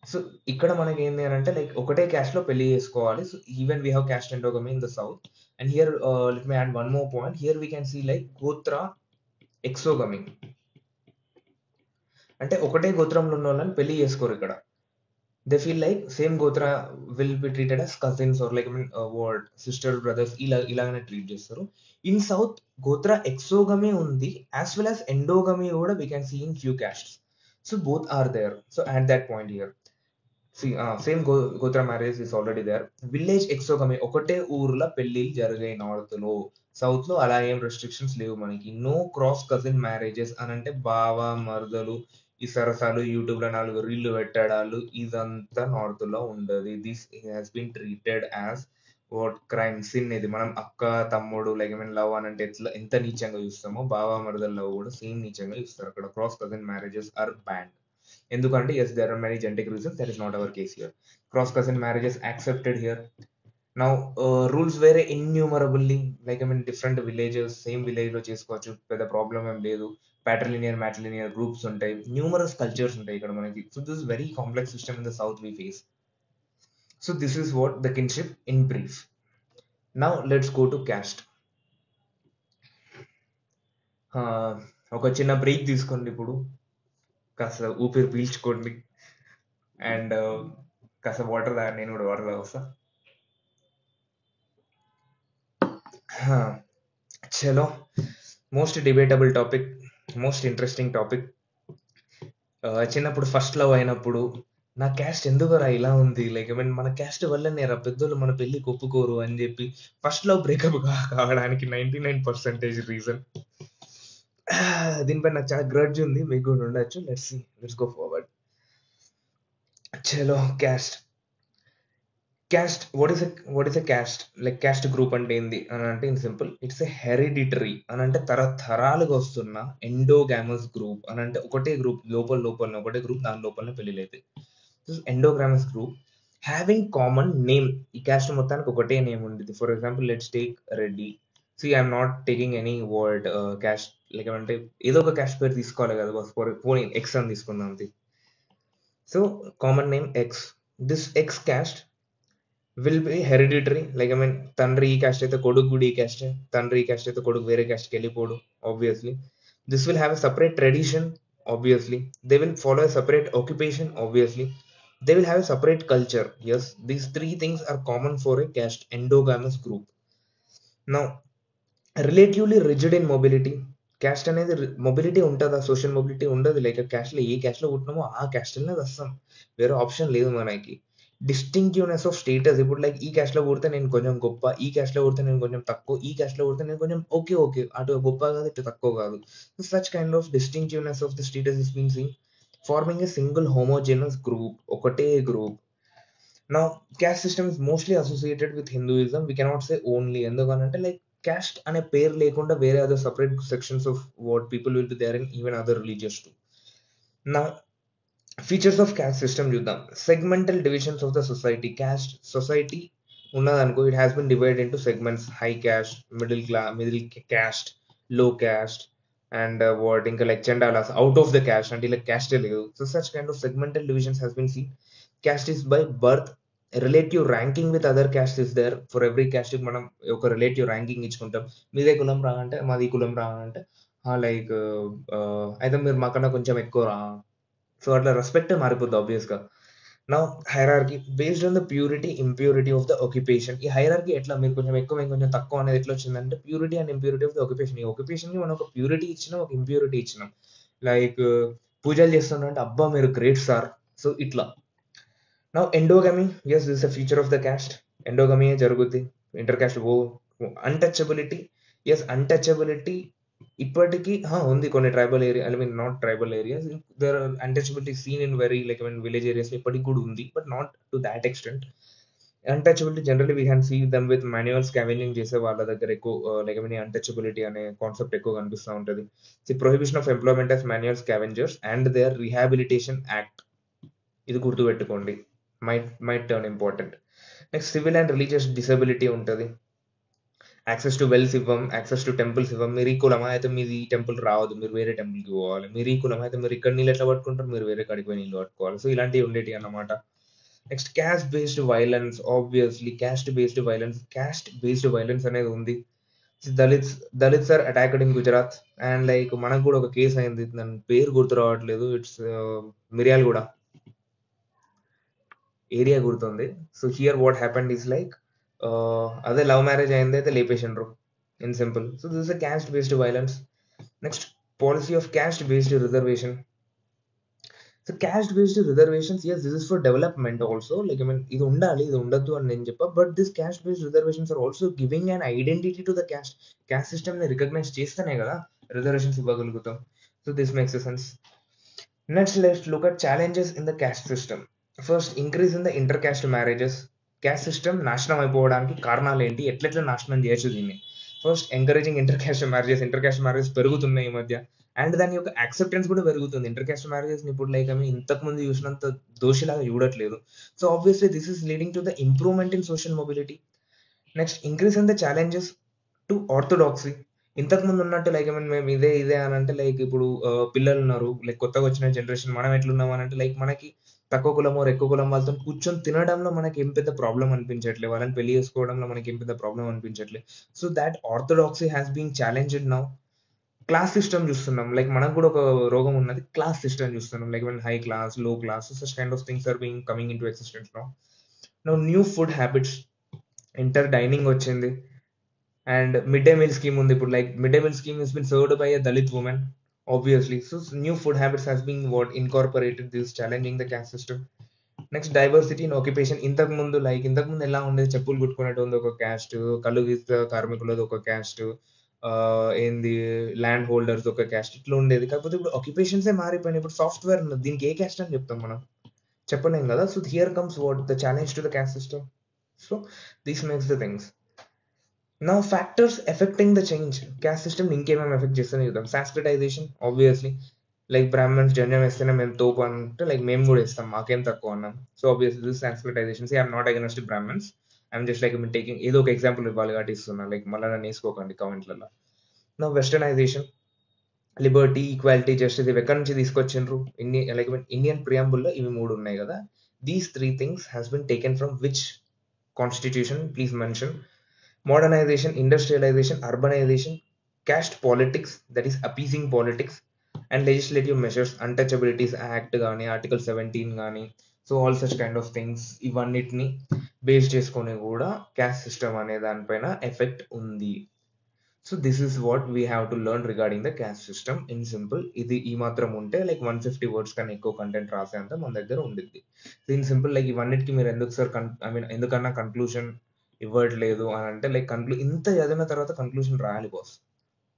So ఇక్కడ మనకి ఏంటి అని అంటే like ఒకటే caste లో పెళ్లి చేసుకోవాలి. So even we have caste endogamy in the south. And here let me add one more point. Here we can see like gotra exogamy. అంటే ఒకటే గోత్రంలో ఉన్న వాళ్ళని పెళ్లి చేసుకోరు ఇక్కడ. They feel like same gotra will be treated as cousins or like what sister brothers ఇలాగనే treat చేస్తారు. ఇన్ సౌత్ గోత్ర ఎక్సోగమీ ఉంది, యాజ్ వెల్ యాజ్ ఎండోగమీ కూడా we can see in few castes. So both are there. So at that point here same gotra marriage is already there. Village exogamy, ఒకటే ఊర్లో పెళ్లిళ్ళు జరిగాయి north లో. South లో అలా ఏం రెస్ట్రిక్షన్స్ లేవు మనకి. నో క్రాస్ కజిన్ మ్యారేజెస్ అని అంటే బావ మరదలు ఈ సరసాలు యూట్యూబ్ లో 4 రీళ్లు పెట్టడాలు ఇదంతా నార్త్ లో ఉండదు. This has been treated as what crime, sin. ఇది మనం అక్క తమ్ముడు లైక్ లవ్ అని అంటే ఎంత నీచంగా చూస్తామో బావ మరదల లవ్ కూడా సేమ్ నీచంగా చూస్తారు అక్కడ. Cross cousin marriages are ban. ఎందుకంటే as there are many genetic reasons, that is not our case here. Cross cousin marriages accepted here. Now rules వేరే innumerably, like different villages same village లో చేసుకోవచ్చు, పెద్ద problem ఏం లేదు. Patrilinear matrilinear groups ఉంటాయి, numerous cultures ఉంటాయి ఇక్కడ మనకి. So this very complex system in the south we face. So this is what the kinship in brief. Now let's go to caste. ఒక చిన్న బ్రేక్ తీసుకోండి ఇప్పుడు, కాస్త ఊపిరి పీల్చుకోండి. అండ్ కాస్త వాటర్ తాగండి, నేను కూడా వాటర్ తాగొస్తా. చలో, most debatable topic, most interesting topic. చిన్నప్పుడు ఫస్ట్ లవ్ అయినప్పుడు నా క్యాస్ట్ ఎందుకురా ఇలా ఉంది, లైక్ మన క్యాస్ట్ వల్లనే రా పెద్దోళ్ళు మన పెళ్లికి ఒప్పుకోరు అని చెప్పి ఫస్ట్ లవ్ బ్రేకప్ కావడానికి 99% రీజన్. దీనిపై నాకు చాలా గ్రడ్జ్ ఉంది, మీకు కూడా ఉండొచ్చు. Let's go forward. చలో, caste what is a caste? Like caste group అంటే ఏంది అని అంటే in simple, it's a hereditary అని అంటే తరతరాలుగా వస్తున్న ఎండోగామస్ గ్రూప్ అని అంటే ఒకటే గ్రూప్ లోపల ఒకటే గ్రూప్, దాని లోపలనే పెళ్లిలు అయితే ఎండోగామస్ గ్రూప్ హ్యావింగ్ కామన్ నేమ్. ఈ క్యాస్ట్ మొత్తానికి ఒకటే నేమ్ ఉంటుంది. For example let's take Reddy. See I'm not taking any word caste, like అంటే ఏదో ఒక క్యాస్ట్ పేరు తీసుకోవాలి కదా బాస్. పోనీ ఎక్స్ అని తీసుకుందాం అంతే. So common name X. This X caste will be hereditary, like తండ్రి ఈ క్యాస్ట్ అయితే కొడుకు కూడా ఈ క్యాస్ట్, తండ్రి ఈ క్యాస్ట్ అయితే కొడుకు వేరే క్యాస్ట్కి వెళ్ళిపోడు obviously. This will have a separate tradition obviously. They will follow a separate occupation obviously. They will have a separate culture. Yes, these 3 things are common for a caste endogamous group. Now relatively rigid in mobility. Caste అనేది mobility ఉంటుందా? Social mobility ఉండదు. Like క్యాస్ట్లో ఏ క్యాస్ట్లో పుట్టినామో ఆ క్యాస్ట్లోనే వస్తాం, వేరే option లేదు మనకి. Distinctiveness of status. ఇప్పుడు like ఈ క్యాస్ట్లో పుడితే నేను కొంచెం గొప్ప, ఈ క్యాస్ట్లో పుడితే నేను కొంచెం తక్కువ, ఈ క్యాస్ట్లో పుడితే నేను కొంచెం ఓకే అటు గొప్ప కాదు ఇటు తక్కువ కాదు. Such kind of distinctiveness of the status is been seen forming a single homogeneous group, ఒకటే group. Now caste system is mostly associated with Hinduism. We cannot say only, ఎందుకనంటే లైక్ క్యాస్ట్ అనే పేరు లేకుండా వేరే other separate sections of what people will be there in even other religious too. Now features of caste system చూద్దాం. Segmental divisions of the society. Caste society ఉన్నదనుకో, it has been divided into segments: high caste, middle caste, low caste, and what ఇంకా like Chandalas, out of the caste అంటే ఇలా క్యాస్టే లేదు. So such kind of segmental divisions has been seen. Caste is by birth. Relative ranking with other caste is there. For every caste మనం ఒక relative ranking ఇచ్చుకుంటాం. మీదే కులం రా అంటే, మాది ఈ కులం రా అంటే, లైక్ అయితే మీరు మాకన్నా కొంచెం ఎక్కువ రా. సో అట్లా రెస్పెక్ట్ మారిపోద్ది ఆబ్వియస్గా. Now hierarchy based on the purity impurity of the occupation. ఈ హైరార్కీ ఎట్లా, మీరు కొంచెం ఎక్కువ మేము కొంచెం తక్కువ అనేది ఎట్లా వచ్చిందంటే, purity and impurity of the occupation. ఈ ఆక్యుపేషన్కి మనం ఒక ప్యూరిటీ ఇచ్చినాం, ఒక ఇంప్యూరిటీ ఇచ్చినాం. లైక్ పూజలు చేస్తున్నా అంటే, అబ్బా మీరు గ్రేట్ సార్. సో ఇట్లా. Now endogamy, yes this a feature of the caste. Endogamy జరుగుద్ది. Inter caste untouchability, yes untouchability ఇప్పటికీ ఉంది కొన్ని tribal area, I mean not tribal areas. There untouchability seen in very like I mean village areas ఇప్పటికి కూడా ఉంది, but not to that extent. Untouchability generally we can see them with manual scavenging చేసే వాళ్ళ దగ్గర ఎక్కువ like I mean untouchability అనే concept ఎక్కువ కనిపిస్తూ ఉంటుంది. The prohibition of employment of manual scavengers and their rehabilitation act. ఇది గుర్తుపెట్టుకోండి, might turn important. Next civil and religious disability ఉంటుంది. యాక్సెస్ టు వెల్స్ ఇవ్వం, యాక్సెస్ టు టెంపుల్స్ ఇవ్వం. మీరు ఈ కులమా అయితే మీది ఈ టెంపుల్ రావద్దు, మీరు వేరే టెంపుల్కి పోవాలి. మీరు ఈ కులమా అయితే మీరు ఇక్కడ నీళ్ళు ఎట్లా పట్టుకుంటారు, మీరు వేరే కాడికి పోయి నీళ్ళు పట్టుకోవాలి. సో ఇలాంటివి ఉండేవి అన్నమాట. Next caste based violence. Obviously caste based violence అనేది ఉంది. Dalits are attacked in Gujarat. And like మనకు కూడా ఒక కేసు అయింది, దాని పేరు గుర్తు రావట్లేదు. ఇట్స్ మిర్యాలగూడ ఏరియా గుర్తుంది. So here what happened is like, అదే లవ్ మ్యారేజ్ అయింది, అయితే లేపేసిండ్రు in simple. So this is a caste based violence. Next policy of caste based reservation. So caste based reservations, yes this is for development also. Like I mean ఇది ఉండాలి, ఇది ఉండద్దు అని నేను చెప్పా, but this caste based reservations are also giving an identity to the caste. Caste system ని recognise చేస్తేనే కదా రిజర్వేషన్స్ ఇవ్వగలుగుతాం. So this makes sense. Next, let's look at challenges in the caste system. First, increase in the inter-caste marriages. Caste system నాశనం అయిపోవడానికి కారణాలు ఏంటి, ఎట్లెట్లా నాశనం చేయొచ్చు దీన్ని. First, encouraging inter caste marriages పెరుగుతున్నాయి ఈ మధ్య. అండ్ దాని యొక్క యాక్సెప్టెన్స్ కూడా పెరుగుతుంది. ఇంటర్ క్యాస్ట్ మ్యారేజెస్ ఇప్పుడు లైక్ ఐ ఇంతకు ముందు చూసినంత దోషిలాగా చూడట్లేదు. So obviously this is leading to the improvement in social mobility. Next, increase in the challenges to orthodoxy. ఇంతకు ముందు ఉన్నట్టు లైక్ ఐ మీన్ మేము ఇదే అని అంటే, లైక్ ఇప్పుడు పిల్లలు ఉన్నారు, లైక్ కొత్తగా వచ్చిన జనరేషన్ మనం ఎట్లున్నాం అని అంటే, లైక్ మనకి తక్కువ కులం ఎక్కువ కులం వాళ్ళతో కూర్చొని తినడంలో మనకి ఏం పెద్ద ప్రాబ్లం అనిపించట్లేదు, వాళ్ళని పెళ్లి చేసుకోవడంలో మనకి ఏం పెద్ద ప్రాబ్లం అనిపించట్లేదు. So that orthodoxy has been challenged now. Class system చూస్తున్నాం, లైక్ మనకు కూడా ఒక రోగం ఉన్నది, క్లాస్ సిస్టమ్ చూస్తున్నాం. Like high class, low class, such kind of things are being coming into existence now. Now new food habits, inter dining వచ్చింది. And mid day meal scheme ఉంది ఇప్పుడు. Like mid day meal scheme has been served by a Dalit woman, obviously. So new food habits has been what incorporated this challenging the caste system. Next, diversity in occupation. ఇంతకు ముందు ఎలా ఉండేది, చెప్పులు కుట్టుకునేది ఉంది ఒక caste, కళ్ళు గీత కార్మికులది ఒక caste, ఏంది ల్యాండ్ హోల్డర్స్ ఒక క్యాస్ట్, ఇట్లా ఉండేది. కాకపోతే ఇప్పుడు ఆక్యుపేషన్సే మారిపోయినాయి. ఇప్పుడు సాఫ్ట్వేర్ ఉన్నది, దీనికి ఏ క్యాస్ట్ అని చెప్తాం మనం, చెప్పలేం కదా. So here comes what the challenge to the caste system. So this makes the things. నా factors affecting the change. Caste system ఇంకేమేమి ఎఫెక్ట్ చేస్తానే చూద్దాం. Sanskritization, obviously. లైక్ బ్రాహ్మణ్స్ జన్యం వేస్తేనే మేము తోపు అంటే, లైక్ మేము కూడా ఇస్తాం, మాకేం తక్కువ అన్నాం. So obviously this Sanskritisation. I'm not against Brahmans, I'm just like taking ఏదో ఒక ఎగ్జాంపుల్ ఇవ్వాలి కాబట్టి ఇస్తున్నా. లైక్ మళ్ళీ నన్ను వేసుకోకండి కామెంట్లలో. నా వెస్టర్నైజేషన్, లిబర్టీ, ఈక్వాలిటీ, జస్టిస్, ఇవి ఎక్కడి నుంచి తీసుకొచ్చిండ్రు? లైక్ ఇండియన్ ప్రియాంబుల్లో ఇవి మూడు ఉన్నాయి కదా. These three things has been taken from which constitution, please mention. Modernization, industrialization, urbanization, caste politics, that is appeasing politics, and legislative measures, untouchabilities act గానీ, article 17 కానీ, so all such kind of things, ఇవన్నిటిని base చేసుకొని కూడా caste system అనే దానిపైన effect ఉంది. So this is what we have to learn regarding the caste system in simple. ఇది ఈ మాత్రం ఉంటే లైక్ 150 words కన్నా ఎక్కువ కంటెంట్ రాసేంత మన దగ్గర ఉండిద్ది. ఇన్ సింపుల్, లైక్ ఇవన్నిటికి మీరు ఎందుకు సార్ ఐ మీన్ ఎందుకన్నా కన్క్లూషన్ ఇవ్వట్లేదు అని అంటే, లైక్ ఇంత చదివిన తర్వాత కన్క్లూషన్ రాయాలి బాస్,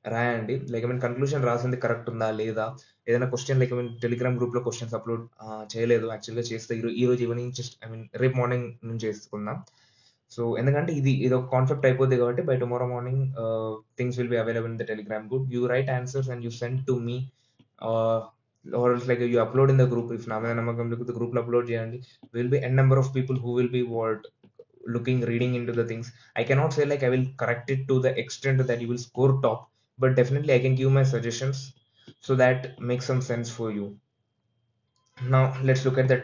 రాయండి. లైక్ కన్క్లూషన్ రాసింది కరెక్ట్ ఉందా లేదా, ఏదైనా క్వశ్చన్ లైక్ టెలిగ్రామ్ గ్రూప్ లో క్వశ్చన్స్ అప్లోడ్ చేయలేదు, యాక్చువల్గా చేస్తే ఈ రోజు ఈవినింగ్ జస్ట్ రేపు మార్నింగ్ నుంచి చేసుకున్నాం. సో ఎందుకంటే ఇది ఒక కాన్సెప్ట్ అయిపోద్ది కాబట్టి by tomorrow morning things will be available in the Telegram group. You write answers and you send to me, or like you upload in the group. If నా మీద నమ్మకం లేకపోతే గ్రూప్ లో అప్లోడ్ చేయండి. Will be an number of people who will be what reading into the things. I cannot say like I will correct it to the extent that you will score top, but definitely I can give my suggestions so that makes some sense for you. Now let's look at the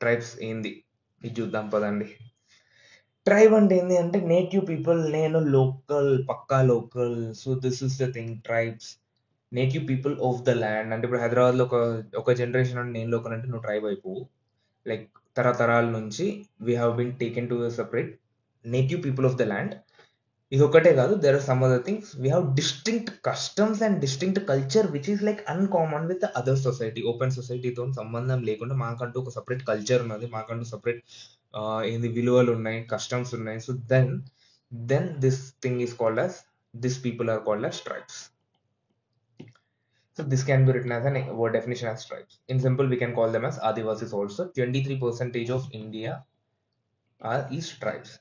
tribes ఏంది ఇది చూద్దాం పదండి. Tribe అంటే ఏంది అంటే native people, నేను local, పక్కా local. So this is the thing, tribes native people of the land. అంటే ఇప్పుడు హైదరాబాద్లో ఒక జనరేషన్ అంటే నేను లోకల్ అంటే నువ్వు ట్రైబ్ అయిపోవు. లైక్ తరతరాల నుంచి we have been taken to separate native people of the land. ఇది ఒకటే కాదు, there are some other things. We have distinct customs and distinct culture which is like uncommon with other society. Open సొసైటీతో సంబంధం లేకుండా మాకంటూ ఒక separate culture ఉన్నది, మాకంటూ సపరేట్ ఏంది విలువలు ఉన్నాయి, కస్టమ్స్ ఉన్నాయి. So then this thing is called as, this people are called as tribes. So this can be written as an word definition as tribes. In simple, we can call them as Adivasis also. 23% of India is tribes.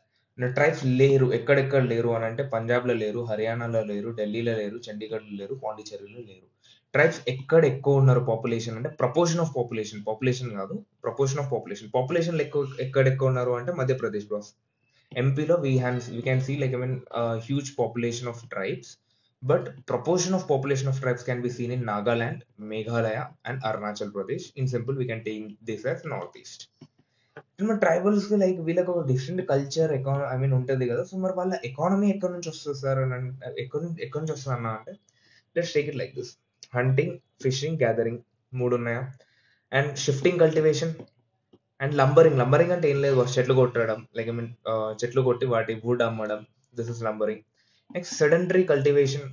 Tribes లేరు, ఎక్కడెక్కడ లేరు అని అంటే పంజాబ్లో లేరు, హర్యానాలో లేరు, ఢిల్లీలో లేరు, చండీగఢ్లో లేరు, పాండిచేరిలో లేరు. ట్రైబ్స్ ఎక్కడ ఎక్కువ ఉన్నారు పాపులేషన్ అంటే ప్రపోర్షన్ ఆఫ్ పాపులేషన్ కాదు, ప్రపోర్షన్ ఆఫ్ పాపులేషన్ ఎక్కడ ఎక్కువ ఉన్నారు అంటే Madhya Pradesh boss. ఎంపీలో we can see like huge population of tribes, but proportion of population of tribes can be seen in Nagaland, Meghalaya and Arunachal Pradesh. In simple, we can take this as northeast. మన tribals కి like వీళ్ళకి ఒక different culture ఉంటది కదా. So మరి వాళ్ళ economy ఎక్కడి నుంచి వస్తుంది సార్ అని ఎక్కడి నుంచి వస్తుంది అన్న అంటే, let's take it like this. Hunting, fishing, gathering 3 ఉన్నాయా, అండ్ షిఫ్టింగ్, కల్టివేషన్ అండ్ లంబరింగ్ అంటే ఏం లేదు, చెట్లు కొట్టడం, లైక్ చెట్లు కొట్టి వాటి వుడ్ అమ్మడం, this is lumbering. Next sedentary cultivation,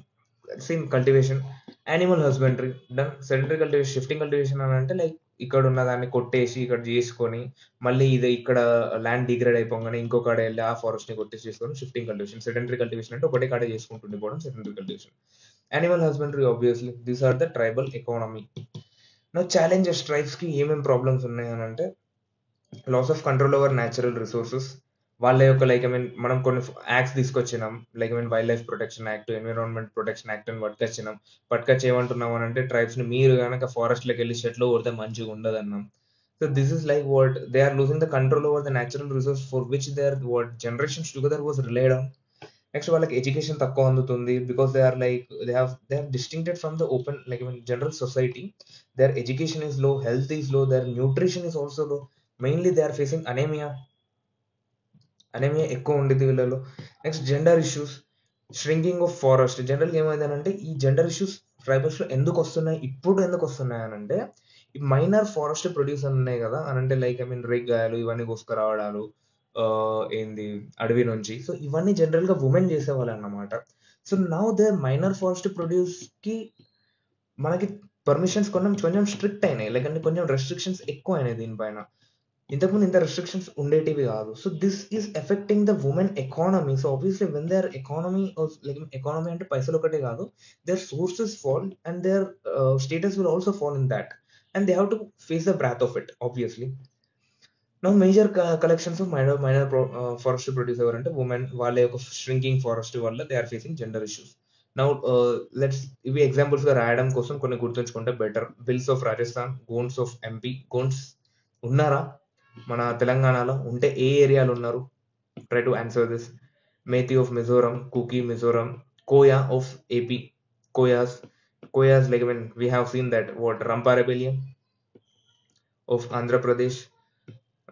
animal husbandry done. Sedentary cultivation, shifting cultivation అని అంటే లైక్ ఇక్కడ ఉన్న దాన్ని కొట్టేసి ఇక్కడ చేసుకొని మళ్ళీ ఇది ఇక్కడ ల్యాండ్ డిగ్రేడ్ అయిపోగానే ఇంకొక కాడ వెళ్ళి ఆ ఫారెస్ట్ ని కొట్టేసి చేసుకొని షిఫ్టింగ్ కల్టివేషన్. సెడెంటరీ కల్టివేషన్ అంటే ఒకటే కాడ చేసుకుంటుంది పోవడం sedentary cultivation. Animal husbandry obviously these are the tribal economy. నా ఛాలెంజెస్ ట్రైబ్స్ కి ఏమేమి ప్రాబ్లమ్స్ ఉన్నాయి అని అంటే, loss of control over natural resources. వాళ్ళ యొక్క మనం కొన్ని యాక్ట్స్ తీసుకొచ్చినాం, wildlife protection act, environment protection act అని పట్టుకొచ్చి ఏమంటున్నాం అని అంటే, ట్రైబ్స్ ని మీరు కనుక ఫారెస్ట్ లోకి వెళ్ళి చెట్లు కొడితే మంచిగా ఉండదు అన్నాం. So this is like what they are losing the control over the natural resource for which their what generations together was relied on. Next వాళ్ళకి ఎడ్యుకేషన్ తక్కువ అందుతుంది because they are they have distincted from the open general society. Their education is low, health is low, their nutrition is also low. Mainly they are facing anaemia ఎక్కువ ఉండేది వీళ్ళలో. Next gender issues, shrinking of forest. జనరల్గా ఏమైందనంటే ఈ gender issues tribals లో ఎందుకు వస్తున్నాయి అని అంటే, ఈ మైనర్ ఫారెస్ట్ ప్రొడ్యూస్ ఉన్నాయి కదా అని అంటే రేగ్గాయలు ఇవన్నీ కోసుకురావడాలు, ఏంది అడవి నుంచి. సో ఇవన్నీ జనరల్ గా ఉమెన్ చేసేవాళ్ళు అన్నమాట. So now they minor forest produce కి మనకి పర్మిషన్స్ కొంచెం స్ట్రిక్ట్ అయినాయి, కొంచెం రెస్ట్రిక్షన్స్ ఎక్కువ అయినాయి దీనిపైన. ఇంతకుముందు ఇంత రెస్ట్రిక్షన్స్ ఉండేటివి కాదు. So this is affecting the women economy. So obviously when their economy అంటే పైసలు ఒకటే కాదు, their sources fall and their status will also fall in that, and they have to face the brunt of it obviously. Now major collections of minor forest produce ఎవరంటే women. వాళ్ళ యొక్క shrinking forest వల్ల they are facing gender issues. Now ఇవి examples గా రాయడం కోసం కొన్ని గుర్తుంచుకుంటే better. Bills of Rajasthan, Gonds of MP. Gonds ఉన్నారా మన తెలంగాణలో? ఉంటే ఏ ఏరియాలో ఉన్నారు? Try to answer this. Meitei of Mizoram, Kuki Mizoram, Koya of AP. Koyas we have seen that what Rampa rebellion of Andhra Pradesh.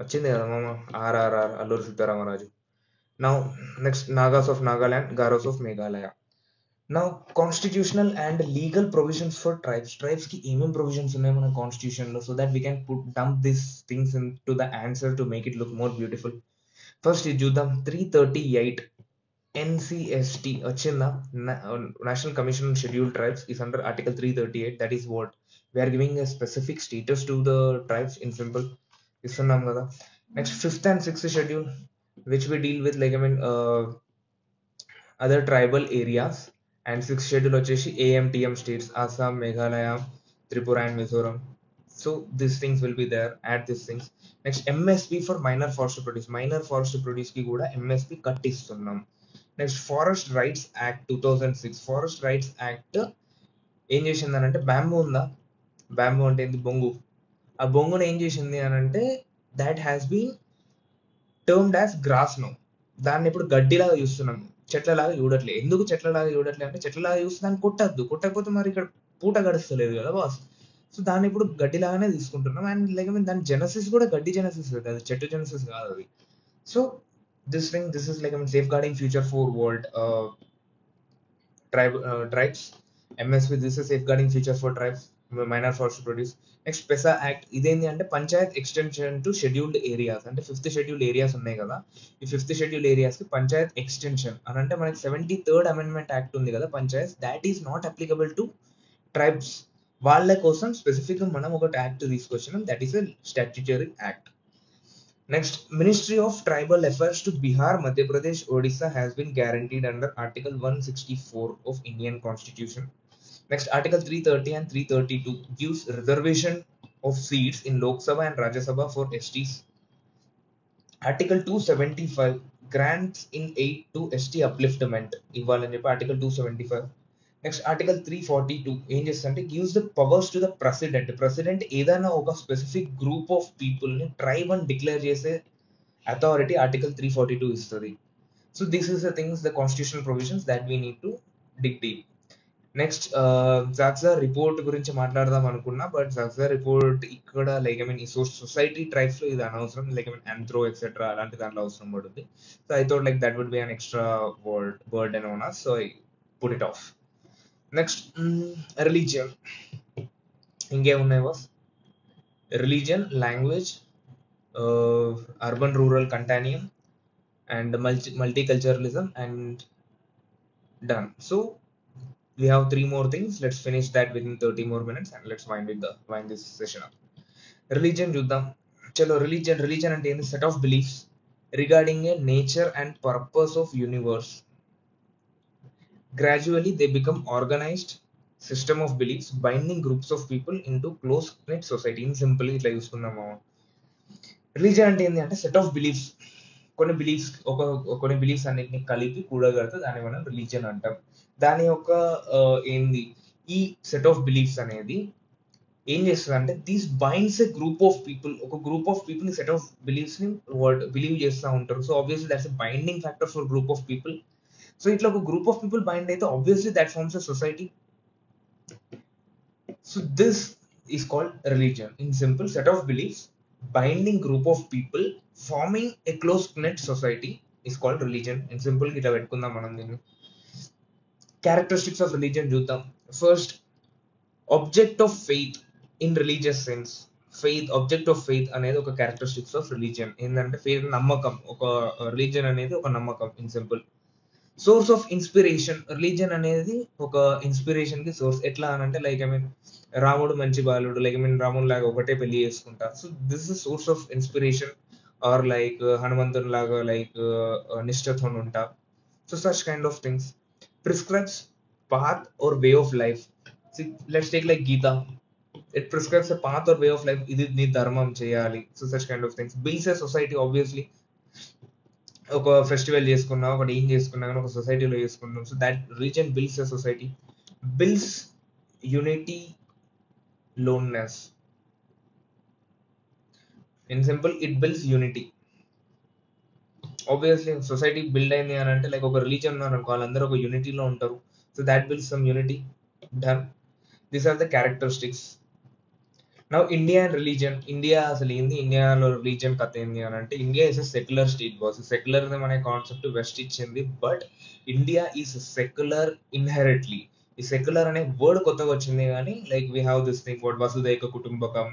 వచ్చింది కదా మామ, RRR, Alluri Sitaramaraju. Now next Nagas of Nagaland, Garros of Meghalaya. Now constitutional and legal provisions for tribes కి ఏమేమి ప్రొవిజన్స్ ఉన్నాయి మన కాన్స్టిట్యూషన్ లో, so that we can dump this things in to the answer to make it look more beautiful. First ఇది చూద్దాం. 338 ఎన్సిఎస్టి వచ్చిందా, national commission on scheduled tribes is under article 338. that is what we are giving a specific status to the tribes in simple ఇస్తున్నాం కదా. Next 5th and 6th schedule which we deal with other tribal areas, and 6th schedule వచ్చేసి AMTM states, Assam, Meghalaya, Tripura and Mizoram. So these things will be there, add these things. Next MSP for minor forest produce కి కూడా MSP కట్టిస్తున్నాం. Next forest rights act 2006. Forest rights act ఏం చేసింది అని అంటే, bamboo ఉందా, bamboo అంటే ఏంది, బొంగు. ఆ బొంగును ఏం చేసింది అని అంటే, that has been termed as grass no. దాన్ని ఇప్పుడు గడ్డిలాగా చూస్తున్నాం, చెట్లలాగా చూడట్లే. ఎందుకు చెట్లలాగా చూడట్లే అంటే చెట్లలాగా చూస్తే దాన్ని కొట్టద్దు, కొట్టకపోతే మరి ఇక్కడ పూట గడుస్తలేదు కదా బాస్. సో దాన్ని ఇప్పుడు గడ్డిలాగానే తీసుకుంటున్నాం. అండ్ లైక్ దాని జెనసిస్ కూడా గడ్డి జెనసిస్ కదా, చెట్టు జెనసిస్ కాదు అది. So this is like safeguarding future for world tribes. MSP, this is safeguarding future for tribes, minor forest produce. Next PESA act, ఇదేంటి అంటే panchayat extension to scheduled areas. అంటే 5th షెడ్యూల్డ్ ఏరియాస్ ఉన్నాయి కదా, ఈ 5th షెడ్యూల్డ్ ఏరియాస్ కి Panchayat extension అని అంటే మనకి 73rd అమెండ్మెంట్ యాక్ట్ ఉంది కదా panchayat, that is not applicable to tribes. వాళ్ళ కోసం స్పెసిఫిక్ గా మనం ఒక యాక్ట్ తీసుకొచ్చినాం, that is a statutory act. Next, Ministry of Tribal Affairs to Bihar, Madhya Pradesh, Odisha has been guaranteed under Article 164 of Indian Constitution. Next, Article 330 and 332 gives reservation of seats in Lok Sabha and Rajya Sabha for STs. Article 275 grants in aid to ST upliftment. ఇవ్వాలని చెప్పి Article 275. Next article 342 ఏం చేస్తుందంటే gives the powers to the president. President ఏదైనా ఒక specific group of people ని tribe అని declare చేసే authority article 342 ఇస్తుంది. So this is the things, the constitutional provisions that we need to dig deep. Next JAXA report గురించి మాట్లాడదాం అనుకున్నా, but JAXA report ఇక్కడ లైక్ ఈ సొసైటీ ట్రైబ్స్ లో ఇది అనవసరం, లైక్ ఆంథ్రో ఎక్సెట్రా అలాంటి దాంట్లో అవసరం పడుతుంది. So I thought like that would be an extra burden on us, so I put it off. Next religion, ఇంకేమున్నాయి boss? Religion, language, urban rural continuum, and multiculturalism, and done. So we have 3 more things. Let's finish that within 30 more minutes and let's wind this session up. Religion చూద్దాం. చలో religion అంటే ఏంది? Set of beliefs regarding A nature and purpose of universe. Gradually they become organized system of beliefs binding groups of people into close knit society. In simple ఇట్లా చూసుకుందాము. Religion అంటే ఏంటి అంటే set of beliefs, కొన్ని beliefs అన్నిటిని కలిపి కూడగడితే దాన్ని మనం రిలీజియన్ అంటాం. దాని యొక్క ఏంది, ఈ సెట్ ఆఫ్ బిలీఫ్స్ అనేది ఏం చేస్తుంది అంటే these binds a group of people. ఒక group of people set of beliefs ని బిలీవ్ చేస్తూ ఉంటారు. So obviously that's a binding factor for group of people. So ఇట్లా ఒక గ్రూప్ ఆఫ్ పీపుల్ బైండ్ అయితే obviously that forms a society. So this is called religion. In simple, set of beliefs binding group of people forming a close net society is called religion. In simple ఇట్లా పెట్టుకుందాం మనం దీన్ని. Characteristics of religion చూద్దాం. First, object of faith in religious sense. Object of faith అనేది ఒక characteristics of religion. ఏంటంటే faith నమ్మకం, ఒక రిలీజియన్ అనేది ఒక నమ్మకం. In simple, source of inspiration, religion అనేది ఒక ఇన్స్పిరేషన్ కి సోర్స్. ఎట్లా అని అంటే లైక్ రాముడు మంచి బాలుడు, లైక్ రాముడు లాగా ఒకటే పెళ్లి చేసుకుంటా. So this is source of inspiration. Or like హనుమంతుని లాగా లైక్ నిష్ఠతో ఉంటా. So such kind of things. Prescribes path or way of life. See, let's take like Gita. It prescribes a path or way of life. ఇది నీ ధర్మం చేయాలి. So such kind of things. Builds a society obviously. ఒక festival చేసుకున్నా, ఒకటి ఏం చేసుకున్నా కానీ ఒక సొసైటీలో చేసుకున్నాం. So that religion builds a society. Builds unity, oneness. In simple, it builds unity. Obviously society build అయింది అని అంటే లైక్ ఒక రిలీజియన్ ఉన్నారు అనుకో, వాళ్ళందరూ ఒక యూనిటీలో ఉంటారు. So that builds some unity. Done. These are the characteristics. Now India and religion. India అసలు ఏంది, ఇండియాలో రిలీజియన్ కథ ఏంది అని అంటే India is a secular state boss. Secularism అనే కాన్సెప్ట్ వెస్ట్ ఇచ్చింది, but India is secular inherently. ఈ సెక్యులర్ అనే వర్డ్ కొత్తగా వచ్చింది కానీ like we have this thing what వసుదైక కుటుంబకం,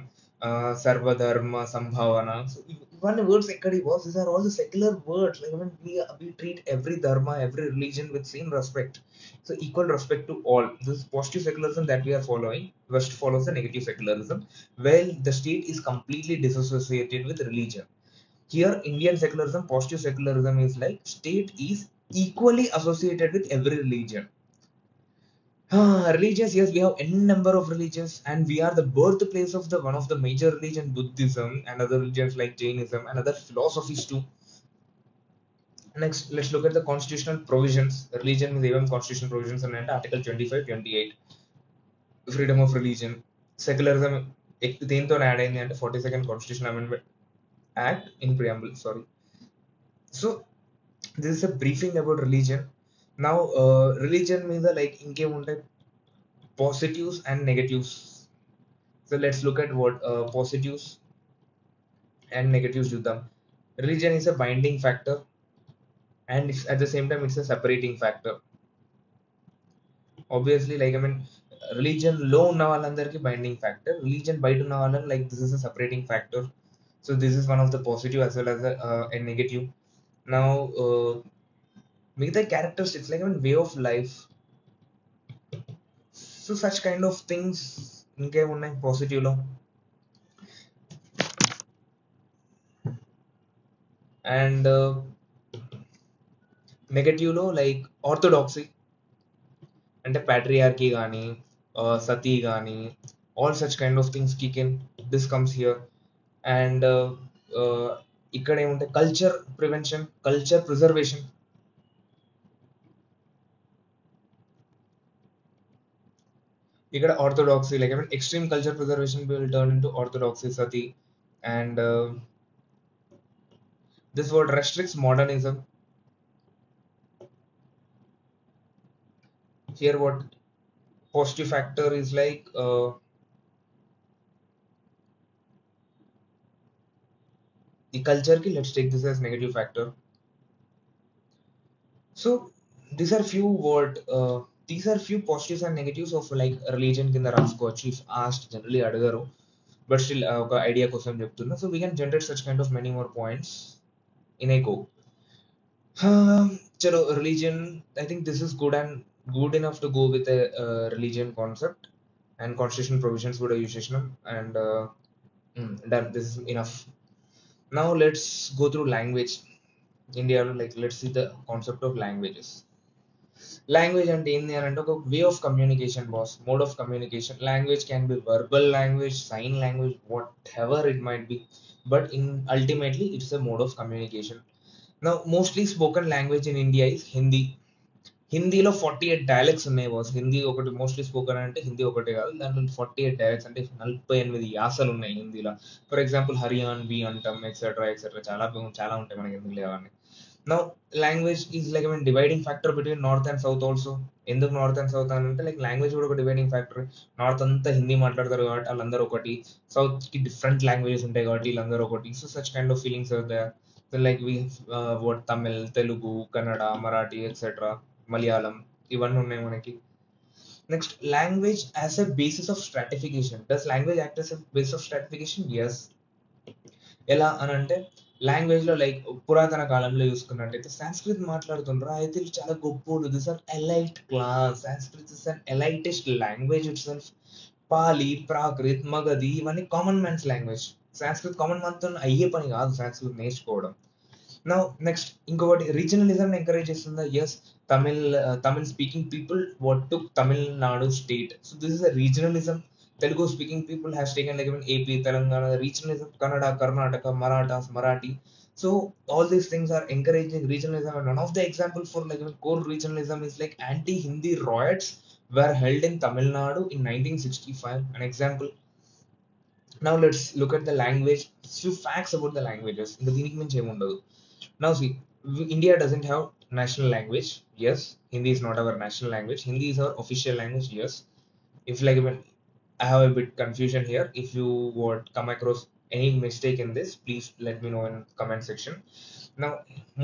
సర్వధర్మ సంభావన. సో ఇవన్నీ వర్డ్స్ ఎక్కడి boss? These are all the secular words. Like we treat every dharma, every religion with same respect. So equal respect to all. This is positive secularism that we are following. West follows the negative secularism, where the state is completely disassociated with religion. Here Indian secularism, positive secularism is like state is equally associated with every religion. Religions, yes, we have n number of religions, and we are the birthplace of the one of the major religion, Buddhism, and other religions like Jainism and other philosophies too. Next, let's look at the constitutional provisions. Religion is even constitutional provisions and Article 25, 28. Freedom of religion. Secularism దేంతో add అయింది అంటే 42nd Constitutional Amendment Act in preamble. Sorry. So this is a briefing about religion. Now religion మీద like ఇంకేముంటాయి, positives and negatives. So let's look at what positives and negatives చూద్దాం. Religion is a binding factor and it's, at the same time it's a separating factor. Obviously, like I mean, religion లో ఉన్న వాళ్ళందరికీ binding factor, religion బయట ఉన్న వాళ్ళని like this is a separating factor. So this is one of the positive as well as a negative. Now మిగతా characteristics like I mean way of life, so such kind of things ఇంకేమున్నాయి positive లో. And negative లో like orthodoxy, అంటే patriarchy కానీ సతీ కానీ all such kind of things kick in, this comes here. And ఇక్కడ ఏముంటాయి, culture prevention, culture preservation. ఇక్కడ orthodoxy like I mean extreme culture preservation will turn into orthodoxy, Sati. And this word restricts modernism. Here what positive factor is like the culture ki, let's take this as negative factor. So these are few these are few positives and negatives of like religion కింద రాసుకోవచ్చు if asked. Generally అడగరు, but still ఒక idea కోసం చెప్తున్నా. So we can generate such kind of many more points in a go. Chalo, religion, I think this is good enough to go with a religion concept and constitutional provisions would use and done. This is enough. Now let's go through language. India, like let's see the concept of languages. Language and way of communication, boss, mode of communication. Language can be verbal language, sign language, whatever it might be, but in ultimately it's a mode of communication. Now mostly spoken language in India is Hindi. హిందీలో 48 dialects ఉన్నాయి boss. Hindi ఒకటి mostly spoken అంటే హిందీ ఒకటే కాదు, దాంట్లో 48 dialects అంటే 48 యాసలు ఉన్నాయి హిందీలో. ఫర్ ఎగ్జాంపుల్ హర్యాన్వి అంటాం, ఎక్సెట్రా ఎక్సెట్రా, చాలా చాలా ఉంటాయి మనకి హిందీలో అవన్నీ. Now language is like I mean dividing factor between north and south also. ఎందుకు నార్త్ అండ్ సౌత్ అని అంటే లైక్ లాంగ్వేజ్ కూడా ఒక డివైడింగ్ ఫ్యాక్టర్. నార్త్ అంతా హిందీ మాట్లాడతారు కాబట్టి వాళ్ళందరూ ఒకటి, సౌత్ కి డిఫరెంట్ లాంగ్వేజెస్ ఉంటాయి కాబట్టి వీళ్ళందరూ ఒకటి. So such kind of feelings are there. So like we what Tamil, Telugu, Kannada, Marathi etcetera, Malayalam, ఇవన్నీ ఉన్నాయి మనకి. Next language as a basis of stratification. Does language act as a basis of stratification? Yes. ఎలా అని అంటే లాంగ్వేజ్ లో లైక్ పురాతన కాలంలో చూసుకున్నట్టయితే సాంస్క్రిత్ మాట్లాడుతుండ్రు అయితే చాలా గొప్పోడు, this are elite class. Sanskrit is an ఎలైటెస్ట్ language it self. పాలి, ప్రాకృత్, మగధి ఇవన్నీ common man's language. Sanskrit common man తో అయ్యే పని కాదు సాంస్క్రిత్ నేర్చుకోవడం. నౌ నెక్స్ట్ ఇంకొకటి రీజనలిజం ఎంకరేజ్ చేస్తుందా? Yes. Tamil speaking people what to Tamil Nadu state. So this is a regionalism. Telugu speaking people has taken like even AP, Telangana, regionalism, Kannada, Karnataka, Marathas, Marathi. So all these things are encouraging regionalism, and one of the example for like even core regionalism is like anti-Hindi riots were held in Tamil Nadu in 1965. An example. Now let's look at the language. Few facts about the languages. In the దీనికి మించి ఏముండదు. Now see, India doesn't have national language. Yes, Hindi is not our national language. Hindi is our official language. Yes. If like even I have a bit confusion here. If you would come across any mistake in this, please let me know in comment section. Now,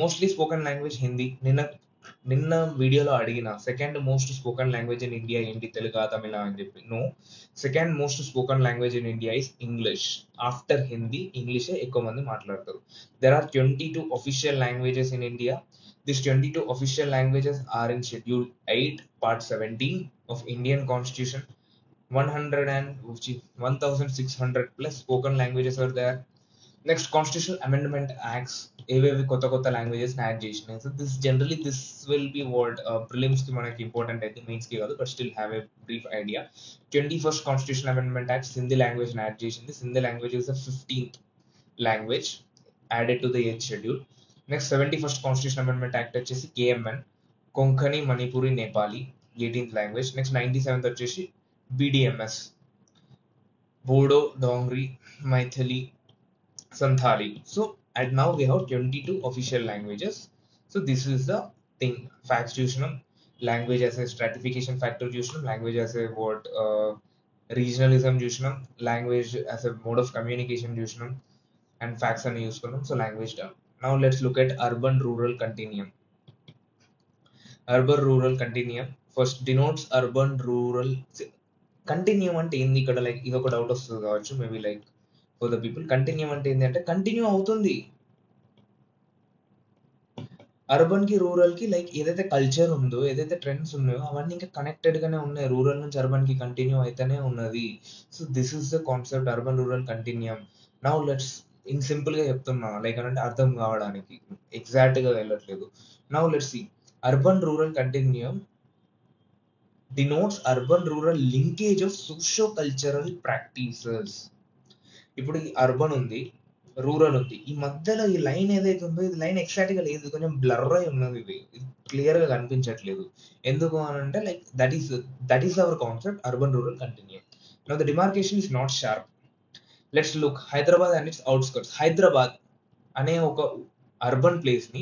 mostly spoken language Hindi. నిన్న వీడియోలో అడిగిన second most spoken language in India ఏంటి, తెలుగా తమిళ అని చెప్పి. No, second most spoken language in India is English. After Hindi ఇంగ్లీషే ఎక్కువ మంది మాట్లాడతారు. There are 22 official languages in India. These 22 official languages are in Schedule 8, Part 17 of Indian Constitution. 1600 plus spoken languages are there. Next, constitutional amendment acts ఏవేవి కొత్త కొత్త languages add చేసినాయి. So this generally this will be what prelims కి మనకి important అయితే, mains కి కాదు, but still have a brief idea. 21st constitution amendment act Sindhi language add చేసింది. Sindhi language is the 15th language added to the 8th schedule. Next 71st constitution amendment act వచ్చేసి KMN, Konkani, Manipuri, Nepali 18th language. Next 97th వచ్చేసి BDMS, Bodo, Dogri, Maithili, Santhali. So And now we have 22 official languages. So this is the thing. Facts చూసినాం, language as a stratification factor చూసినాం, language as a what regionalism చూసినాం, language as a mode of communication చూసినాం, and facts అని చూసుకున్నాం. So language done. Now let's look at urban rural continuum. Urban rural continuum first denotes urban rural continue అంటే ఏంది ఇక్కడ, like ఇది ఒక doubt వస్తుంది కావచ్చు maybe like for the people. Continue అంటే ఏంటి అంటే కంటిన్యూ అవుతుంది. అర్బన్ కి రూరల్ కి లైక్ ఏదైతే కల్చర్ ఉందో, ఏదైతే ట్రెండ్స్ ఉన్నాయో అవన్నీ ఇంకా కనెక్టెడ్ గానే ఉన్నాయి. రూరల్ నుంచి అర్బన్ కి కంటిన్యూ అయితేనే ఉన్నది. So this is the concept urban rural continuum. Now let's in simple గా చెప్తున్నా, లైక్ అంటే అర్థం కావడానికి, ఎగ్జాక్ట్ గా వెళ్ళట్లేదు. Now let's see urban rural continuum denotes urban rural linkage of socio cultural practices. ఇప్పుడు ఈ అర్బన్ ఉంది, రూరల్ ఉంది, ఈ మధ్యలో ఈ లైన్ ఏదైతే ఉందో ఇది లైన్ ఎగ్జాక్ట్ గా లేదు, కొంచెం బ్లర్ అయి ఉన్నది, ఇది క్లియర్ గా కనిపించట్లేదు. ఎందుకు అని అంటే like that is our concept urban rural continuum. Now the demarcation is not sharp. Let's look Hyderabad and it's outskirts. Hyderabad అనే ఒక అర్బన్ ప్లేస్ ని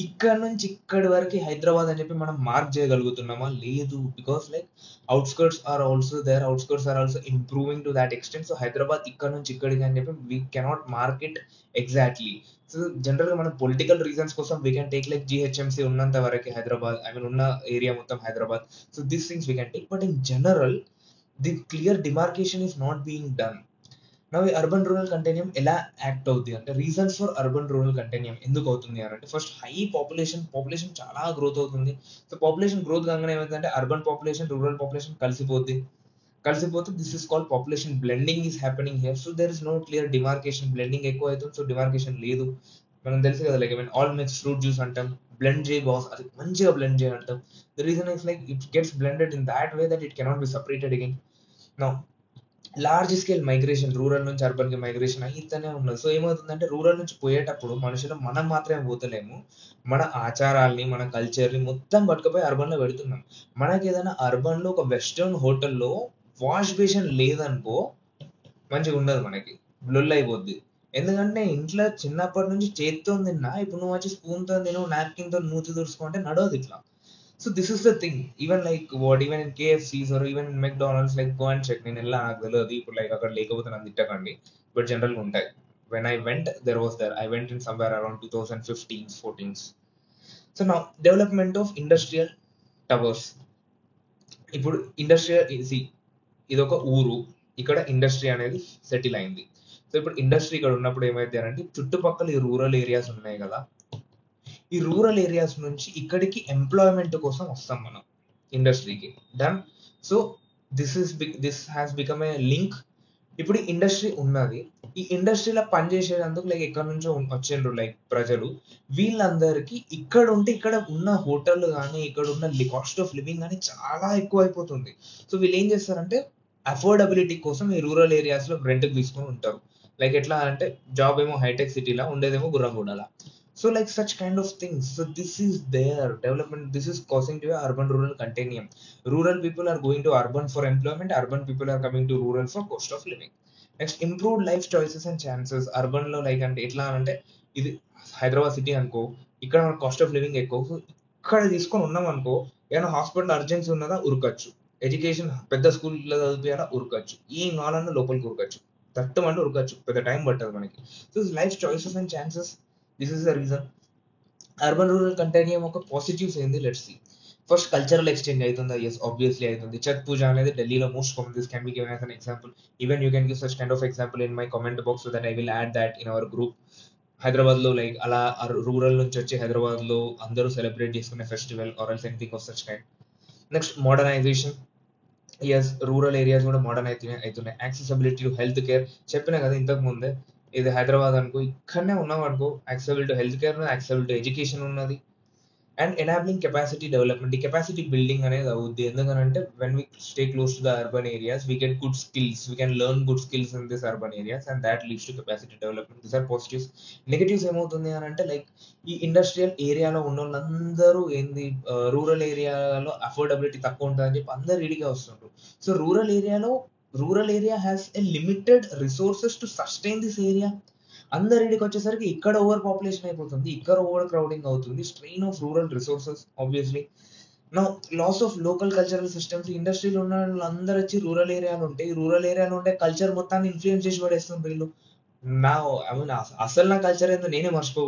ఇక్కడ నుంచి ఇక్కడి వరకు హైదరాబాద్ అని చెప్పి మనం మార్క్ చేయగలుగుతున్నామా? లేదు. Because like outskirts are also there, outskirts are also improving to that extent. So Hyderabad ఇక్కడ నుంచి ఇక్కడికి అని చెప్పి we cannot mark it exactly. So general గా మనం పొలిటికల్ రీజన్స్ కోసం we can take like GHMC ఉన్నంత వరకు హైదరాబాద్, ఐ మీన్ ఉన్న ఏరియా మొత్తం Hyderabad. So this things we can take, but in general the clear demarcation is not being done. నా ఈ urban rural continuum ఎలా యాక్ట్ అవుతుంది అంటే, reasons for urban rural continuum ఎందుకు అవుతుంది అని అంటే, ఫస్ట్ హై పాపులేషన్ చాలా గ్రోత్ అవుతుంది. సో పాపులేషన్ గ్రోత్ కాగానే ఏమైందంటే అర్బన్ పాపులేషన్ రూరల్ పాపులేషన్ కలిసిపోతే this is called population blending is happening here. So there is no clear demarcation. Blending ఎక్కువ అవుతుంది, సో డిమార్కేషన్ లేదు. మనం తెలుసు కదా, like I mean all mix fruit juice అంటాం, బ్లెండ్ చేయి బాస్, అది మంచిగా బ్లెండ్ చేయి అంటాం. The reason is like it gets blended in that way that it cannot be separated again. Now large scale migration, rural నుంచి urban కి migration అయితేనే ఉన్నది. సో ఏమవుతుందంటే రూరల్ నుంచి పోయేటప్పుడు మనుషులు మనం మాత్రమే పోతలేము, మన ఆచారాల్ని మన కల్చర్ని మొత్తం పట్టుకుపోయి అర్బన్ లో పెడుతున్నాం. మనకి ఏదైనా అర్బన్ లో ఒక వెస్టర్న్ హోటల్లో వాష్ బేషన్ లేదనుకో మంచిగా ఉండదు, మనకి బ్లొల్ అయిపోద్ది. ఎందుకంటే ఇంట్లో చిన్నప్పటి నుంచి చేతితో తిన్నా, ఇప్పుడు నువ్వు వచ్చి స్పూన్ తో తిను, నాప్కిన్ తో మూతి తుడుచుకుంటే నడవదు ఇట్లా. So this is the thing. Even like what, even in KFCs or even in McDonald's, like go and check. నేను ఎలా నాకు తెలియదు ఇప్పుడు, లైక్ అక్కడ లేకపోతే నన్ను తిట్టకండి, బట్ జనరల్గా ఉంటాయి. When I went, there was there. I went in somewhere around 2015s, 14s. So now development of industrial towers. ఇప్పుడు ఇండస్ట్రియల్ ఇది ఒక ఊరు, ఇక్కడ ఇండస్ట్రీ అనేది సెటిల్ అయింది. సో ఇప్పుడు ఇండస్ట్రీ ఇక్కడ ఉన్నప్పుడు ఏమైతే అంటే చుట్టుపక్కల ఈ రూరల్ ఏరియాస్ ఉన్నాయి కదా, ఈ రూరల్ ఏరియాస్ నుంచి ఇక్కడికి ఎంప్లాయ్మెంట్ కోసం వస్తాం మనం ఇండస్ట్రీకి. Done. So this has become A link. ఇప్పుడు ఇండస్ట్రీ ఉన్నది, ఈ ఇండస్ట్రీలో పనిచేసేందుకు లైక్ ఎక్కడి నుంచో వచ్చిండ్రు లైక్ ప్రజలు, వీళ్ళందరికీ ఇక్కడ ఉంటే ఇక్కడ ఉన్న హోటల్ కానీ ఇక్కడ ఉన్న కాస్ట్ ఆఫ్ లివింగ్ కానీ చాలా ఎక్కువ అయిపోతుంది. సో వీళ్ళు ఏం చేస్తారంటే అఫోర్డబిలిటీ కోసం ఈ రూరల్ ఏరియాస్ లో రెంట్కి తీసుకొని ఉంటారు. లైక్ ఎట్లా అంటే జాబ్ ఏమో హైటెక్ సిటీలా, ఉండేదేమో గుర్రంగూడలా. So like such kind of things. So this is their development. This is causing to a urban rural continuum. Rural people are going to urban for employment. Urban people are coming to rural for cost of living. Next, improved life choices and chances. Urban లో like అంటే ఎట్లా అంటే, ఇది Hyderabad city అనుకో, ఇక్కడ మన cost of living ఎక్కువ. So ఇక్కడ తీసుకొని ఉన్నాం అనుకో, ఏమైనా హాస్పిటల్ అర్జెన్సీ ఉన్నదా ఉరకచ్చు, ఎడ్యుకేషన్ పెద్ద స్కూల్లో చదివియాలా ఉరకచ్చు, ఏం కావాలన్నా లోపలికి ఉరకచ్చు, తట్టమంటే ఉరకచ్చు, పెద్ద టైం పట్టదు మనకి. So life choices and chances, this is the reason. Urban rural continuum ఒక పాజిటివ్స్ ఏంది, let's see. First cultural exchange అవుతుందా? ఎస్, ఆబ్వియస్లీ అవుతుంది. ఛత్ పూజ అనేది ఢిల్లీలో most common. This can be given as an example. Even you can give such kind of example in my comment box so that I will add that in our group. Hyderabad లో like అలా rural నుంచి వచ్చి హైదరాబాద్ లో అందరూ celebrate చేసుకునే festival or else anything of such kind. Next modernization. Yes, rural areas కూడా modern అవుతున్నాయి. Accessibility to health care, చెప్పిన కదా ఇంతకు ముందే, ఇది హైదరాబాద్ అనుకో, ఇక్కడనే ఉన్నాం అనుకో, accessible to health care, accessible to education ఉన్నది. అండ్ ఎనాబ్లింగ్ కెపాసిటీ డెవలప్మెంట్, ఈ కెపాసిటీ బిల్డింగ్ అనేది అవుద్ది. ఎందుకంటే when we stay close to the urban areas we get good skills, we can learn good skills in this urban areas and that leads to capacity development. This are positives. Negatives ఏమవుతుంది అని అంటే like ఈ industrial ఏరియాలో ఉన్న వాళ్ళందరూ ఏంది, rural ఏరియాలో affordability తక్కువ ఉంటుంది అని చెప్పి అందరు ఇడిగా వస్తుంటారు. So rural area has a limited resources to sustain this area. అందరు ఇక్కడికి వచ్చేసరికి ఇక్కడ ఓవర్ పాపులేషన్ అయిపోతుంది, ఇక్కడ ఓవర్ క్రౌడింగ్ అవుతుంది, strain of rural resources obviously. నా loss of local cultural systems. ఇండస్ట్రీలో ఉన్న వాళ్ళందరూ వచ్చి రూరల్ ఏరియాలో ఉంటే, ఈ రూరల్ ఏరియాలో ఉండే కల్చర్ మొత్తాన్ని ఇన్ఫ్లుయెన్స్ చేసి పడేస్తుంది వీళ్ళు. నా ఐ మీన్ అసలు నా కల్చర్ ఏందో నేనే మర్చిపో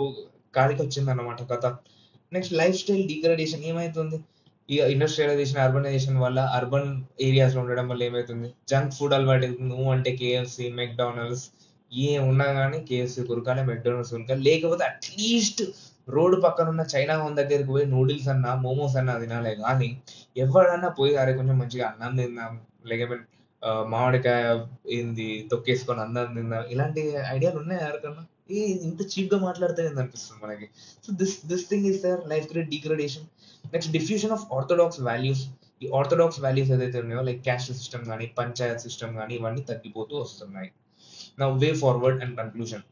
కాడికి వచ్చింది అన్నమాట కథ. నెక్స్ట్ లైఫ్ స్టైల్ డిగ్రేడేషన్ ఏమైతుంది? ఇక ఇండస్ట్రియలైజేషన్, అర్బనైజేషన్ వల్ల అర్బన్ ఏరియాస్ లో ఉండడం వల్ల ఏమైతుంది? జంక్ ఫుడ్ అలవాటు అవుతుంది. నువ్వు అంటే కేఎఫ్సి, మెక్డానల్డ్స్ ఏం ఉన్నా కానీ కేఎఫ్సి కురకాలి, మెక్డానల్డ్స్ కురకాలి, లేకపోతే అట్లీస్ట్ రోడ్డు పక్కన ఉన్న చైనా హోమ్ దగ్గరికి పోయి నూడిల్స్ అన్నా మోమోస్ అన్నా తినాలే కానీ ఎవడన్నా పోయి అరే కొంచెం మంచిగా అన్నం తిందాం, లేకపోతే మామిడికాయ ఏంది తొక్కేసుకొని అన్నం తిందాం, ఇలాంటి ఐడియాలు ఉన్నాయి ఎవరికన్నా? ఏ ఇంత చీప్ గా మాట్లాడితే అనిపిస్తుంది మనకి. So this thing is their life great degradation. Next diffusion of orthodox values. ఈ ఆర్థోడాక్స్ వాల్యూస్ ఏదైతే ఉన్నాయో లైక్ క్యాస్ట్ సిస్టమ్ కానీ పంచాయత్ సిస్టమ్ కానీ ఇవన్నీ తగ్గిపోతూ వస్తున్నాయి. Now way forward and conclusion.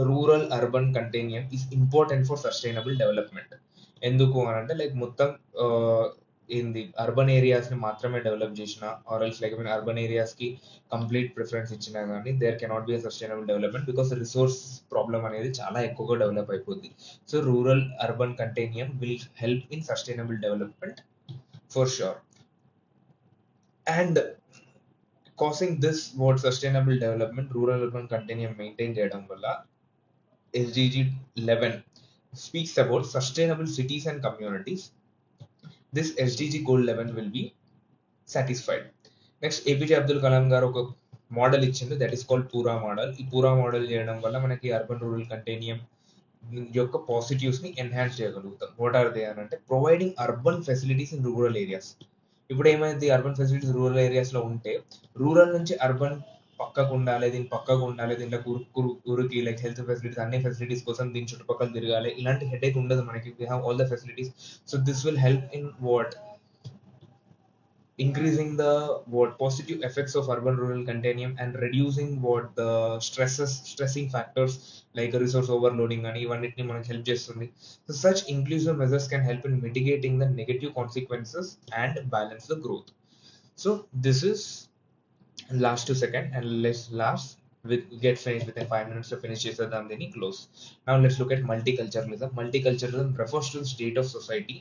Rural urban continuum is important for sustainable development. ఎందుకు అని అంటే లైక్ మొత్తం ఏంది అర్బన్ ఏరియాస్ ని మాత్రమే డెవలప్ చేసిన ఆర్ఎల్స్ లైక్ అర్బన్ ఏరియాస్ కి కంప్లీట్ ప్రిఫరెన్స్ ఇచ్చినా కానీ there cannot be sustainable development because resource problem అనేది చాలా ఎక్కువగా డెవలప్ అయిపోద్ది. So rural urban continuum will help in sustainable development for sure. And causing this what sustainable development rural urban continuum maintain చేయడం వల్ల SDG 11 speaks about sustainable cities and communities. This SDG goal 11 will be satisfied. Next APJ Abdul Kalam గారు ఒక model ఇచ్చింది, that is called పూరా model. ఈ పూరా model చేయడం వల్ల మనకి అర్బన్ రూరల్ కంటిన్యూయం యొక్క పాజిటివ్స్ ని ఎన్హాన్స్ చేయగలుగుతాం. వాట్ ఆర్ దే అని అంటే providing urban facilities in rural areas. ఇప్పుడు ఏమైంది, అర్బన్ ఫెసిలిటీస్ రూరల్ ఏరియాస్ లో ఉంటే రూరల్ నుంచి అర్బన్ పక్కకు ఉండాలి, దీని పక్కకు ఉండాలి, దీంట్లో ఊరికి లైక్ హెల్త్ ఫెసిలిటీస్ అన్ని ఫెసిలిటీస్ కోసం దీని చుట్టుపక్కల తిరగాలి, ఇలాంటి హెడేక్ ఉండదు మనకి. We have all the facilities. So this will help in what increasing the what positive effects of urban rural continuum and reducing what the stressing factors like resource overloading and ఇవన్నిటిని మనకి help చేస్తుంది. So such inclusive measures can help in mitigating the negative consequences and balance the growth. So this is last 2 seconds and let's last with get finished within 5 minutes to finish చేసేద్దాం దీన్ని close. Now let's look at multiculturalism. Multiculturalism refers to the state of society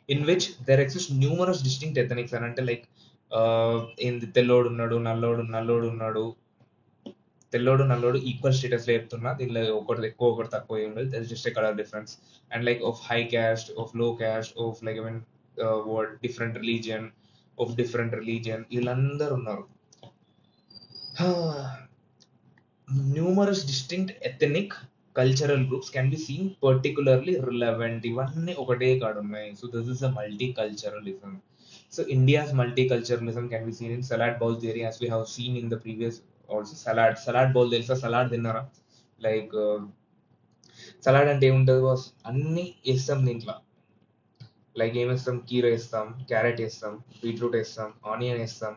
in which there exist numerous distinct ethnics అని అంటే like ఏంది తెల్లోడు ఉన్నాడు, నల్లోడు ఉన్నాడు, తెల్లోడు నల్లోడు equal status లో చెప్తున్నా, దీనిలో ఒకటి ఎక్కువ ఒకటి తక్కువ ఏం ఉండదు, that's just a colour difference. And like of high caste, of low caste, of like I mean different religion వీళ్ళందరూ ఉన్నారు. Numerous distinct ethnic cultural groups can be seen particularly relevant. ఇవన్నీ ఒకటే కాడ ఉన్నాయి. So this is a multiculturalism. So India's multiculturalism can be seen in salad bowl theory as we have seen in the previous also. Salad bowl తెలుసా? Salad తిన్నారా? Like salad అంటే ఏముంటుంది boss, అన్ని వేస్తాం దీంట్లో. లైక్ ఏమేస్తాం, కీర వేస్తాం, క్యారెట్ వేస్తాం, బీట్రూట్ వేస్తాం, ఆనియన్ వేస్తాం,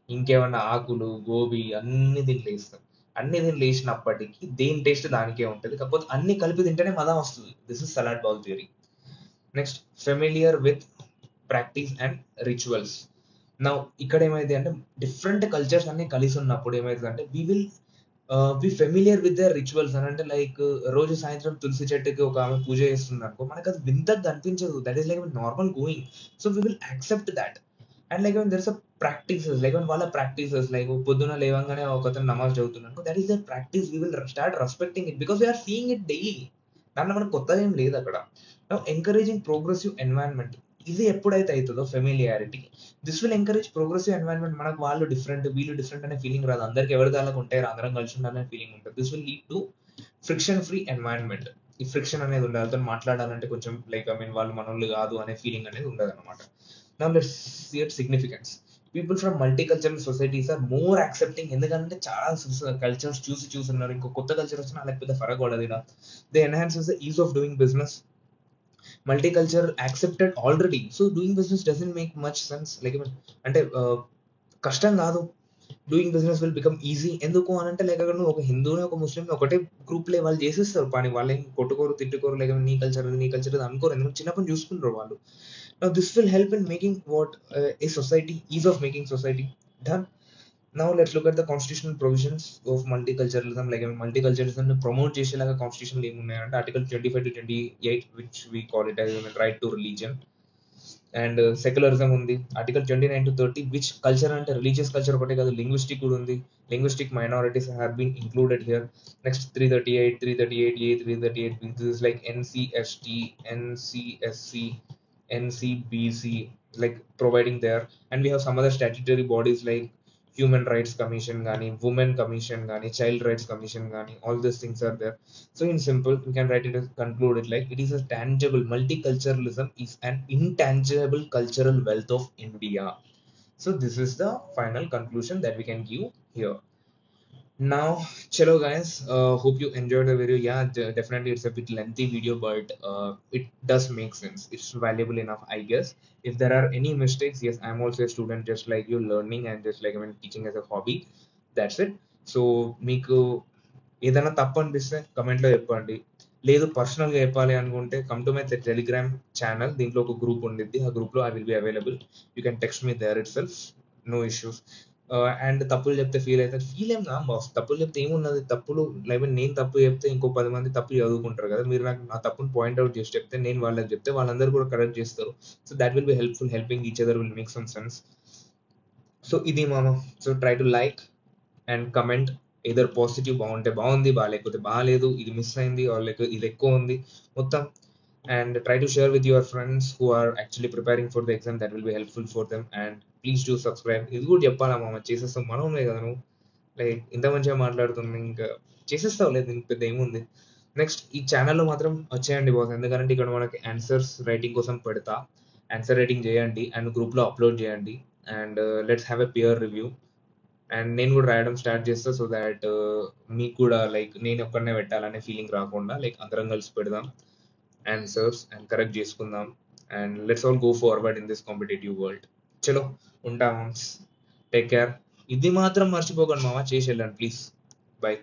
ఇంకేమన్నా ఆకులు, గోబీ అన్ని దీంట్లో వేస్తాం. అన్ని దీంట్లో వేసినప్పటికీ దేని టేస్ట్ దానికే ఉంటుంది, కాకపోతే అన్ని కలిపి తింటేనే మజా వస్తుంది. This is salad bowl theory. Next familiar with practice and rituals. నా ఇక్కడ ఏమైంది అంటే డిఫరెంట్ కల్చర్స్ అన్ని కలిసి ఉన్నప్పుడు ఏమైతుంది అంటే we will be familiar with their rituals. అని అంటే లైక్ రోజు సాయంత్రం తులసి చెట్టుకి ఒక ఆమె పూజ చేస్తుంది అనుకో, మనకు అది వింతగా అనిపించదు, that is like normal going. So we will accept that. And like there is a practices like వాళ్ళ ప్రాక్టీసెస్ లైక్ పొద్దున లేవంగానే ఒకతను నమాజ్ చదువుతున్నాను, that is the practice. We will start respecting it because we're seeing it daily. దాంట్లో మనకు కొత్తగా ఏం లేదు అక్కడ. Encouraging progressive environment. ఇది ఎప్పుడైతే అవుతుందో familiarity, this will encourage progressive environment. మనకు వాళ్ళు డిఫరెంట్ వీళ్ళు డిఫరెంట్ అనే ఫీలింగ్ రాదు, అందరికి ఎవరి దానికి ఉంటారు, అందరం కలిసి ఉండాలనే ఫీలింగ్ ఉంటుంది. This will lead to friction free environment. ఈ ఫ్రిక్షన్ అనేది ఉండదు, వాళ్ళతో మాట్లాడాలంటే కొంచెం లైక్ ఐ మీన్ వాళ్ళు మనోళ్ళు కాదు అనే ఫీలింగ్ అనేది ఉండదు అనమాట. Now let's see it significance. People from multicultural societies are more accepting. ఎందుకంటే చాలా కల్చర్స్ చూసి ఉన్నారు, ఇంకో కొత్త కల్చర్ వచ్చినా వాళ్ళకి పెద్ద ఫరక్ పడదు. They enhances the ease of doing business. Multiculture accepted already, so doing business doesn't make much sense. Like అంటే కష్టం కాదు, doing business will become easy. ఎందుకు అని అంటే లైక్ అక్కడ ఒక హిందూని ఒక ముస్లింని ఒకటే గ్రూప్ లో వాళ్ళు చేసేస్తారు పని, వాళ్ళేం కొట్టుకోరు తిట్టుకోరు, లేక నీ కల్చర్ అనుకోరు, ఎందుకంటే చిన్నప్పుడు చూసుకుంటారు వాళ్ళు. Now this will help in making what a society, ease of making society done. Now let's look at the constitutional provisions of multiculturalism. Like multiculturalism promote చేసేలాగా constitution లో ఏమున్నాయంటే article 25 to 28, which we call it as right to religion. And secularism ఉంది article 29 to 30, which culture అంటే religious culture ఒకటే కాదు, linguistic కూడా ఉంది. Linguistic minorities have been included here. Next 338A, 338B, this is like NCST, NCSC, NCBC, like providing there. And we have some other statutory bodies like human rights commission కానీ, women commission కానీ, child rights commission కానీ, all these things are there. So in simple, we can write it as conclude it like it is a tangible multiculturalism is an intangible cultural wealth of India. So this is the final conclusion that we can give here. Now chalo guys, hope you enjoyed the video. Yeah, definitely it's a bit lengthy video, but it does make sense, it's valuable enough, I guess. If there are any mistakes, yes, I'm also a student just like you, learning and just like teaching as a hobby. That's it. So మీకు ఏదైనా తప్పు అనిపిస్తే కమెంట్లో చెప్పండి, లేదు పర్సనల్గా చెప్పాలి అనుకుంటే come to my Telegram channel, దీంట్లో ఒక గ్రూప్ ఉండిద్ది, ఆ గ్రూప్లో I will be available. You can text me there itself, no issues. And తప్పులు చెప్తే ఫీల్ అవుతారు, ఫీల్ ఏం నా బాస్, తప్పులు చెప్తే ఏమున్నది, తప్పులు లైక్ నేను తప్పు చెప్తే ఇంకో 10 మంది తప్పు చదువుకుంటారు కదా, మీరు నాకు నా తప్పును పాయింట్అవుట్ చేసి చెప్తే నేను వాళ్ళకి చెప్తే వాళ్ళందరూ కూడా కరెక్ట్ చేస్తారు. So that will be helpful, helping each other will make some sense. So ఇది మామ. So try to like and comment, either positive బాగుంటే బాగుంది, బాగాలేకపోతే బాగాలేదు, ఇది మిస్ అయింది ఆర్ లైక్ ఇది ఎక్కువ ఉంది మొత్తం. And try to share with your friends who are actually preparing for the exam, that will be helpful for them. And please do subscribe. ఇది కూడా చెప్పాలా మామ, చేసేస్తాం మనం కదా, నువ్వు లైక్ ఇంత మంచిగా మాట్లాడుతుంది, ఇంకా చేసేస్తావు లేదు, ఇంక పెద్ద ఏముంది. నెక్స్ట్ ఈ ఛానల్లో మాత్రం వచ్చేయండి బాస్, ఎందుకంటే ఇక్కడ మనకి ఆన్సర్స్ రైటింగ్ కోసం పెడతా, ఆన్సర్ రైటింగ్ చేయండి అండ్ గ్రూప్లో అప్లోడ్ చేయండి. And let's have a peer review. And నేను కూడా రాయడం స్టార్ట్ చేస్తా, సో దాట్ మీకు కూడా లైక్ నేను ఒక్కడనే పెట్టాలనే ఫీలింగ్ రాకుండా లైక్ అందరం కలిసి పెడదాం ఆన్సర్స్ అండ్ కరెక్ట్ చేసుకుందాం. And let's all go forward in this competitive world. చలో ఉంటాం, టేక్ కేర్. ఇది మాత్రం మర్చిపోకండి మామ, చేసి వెళ్ళండి ప్లీజ్. బై.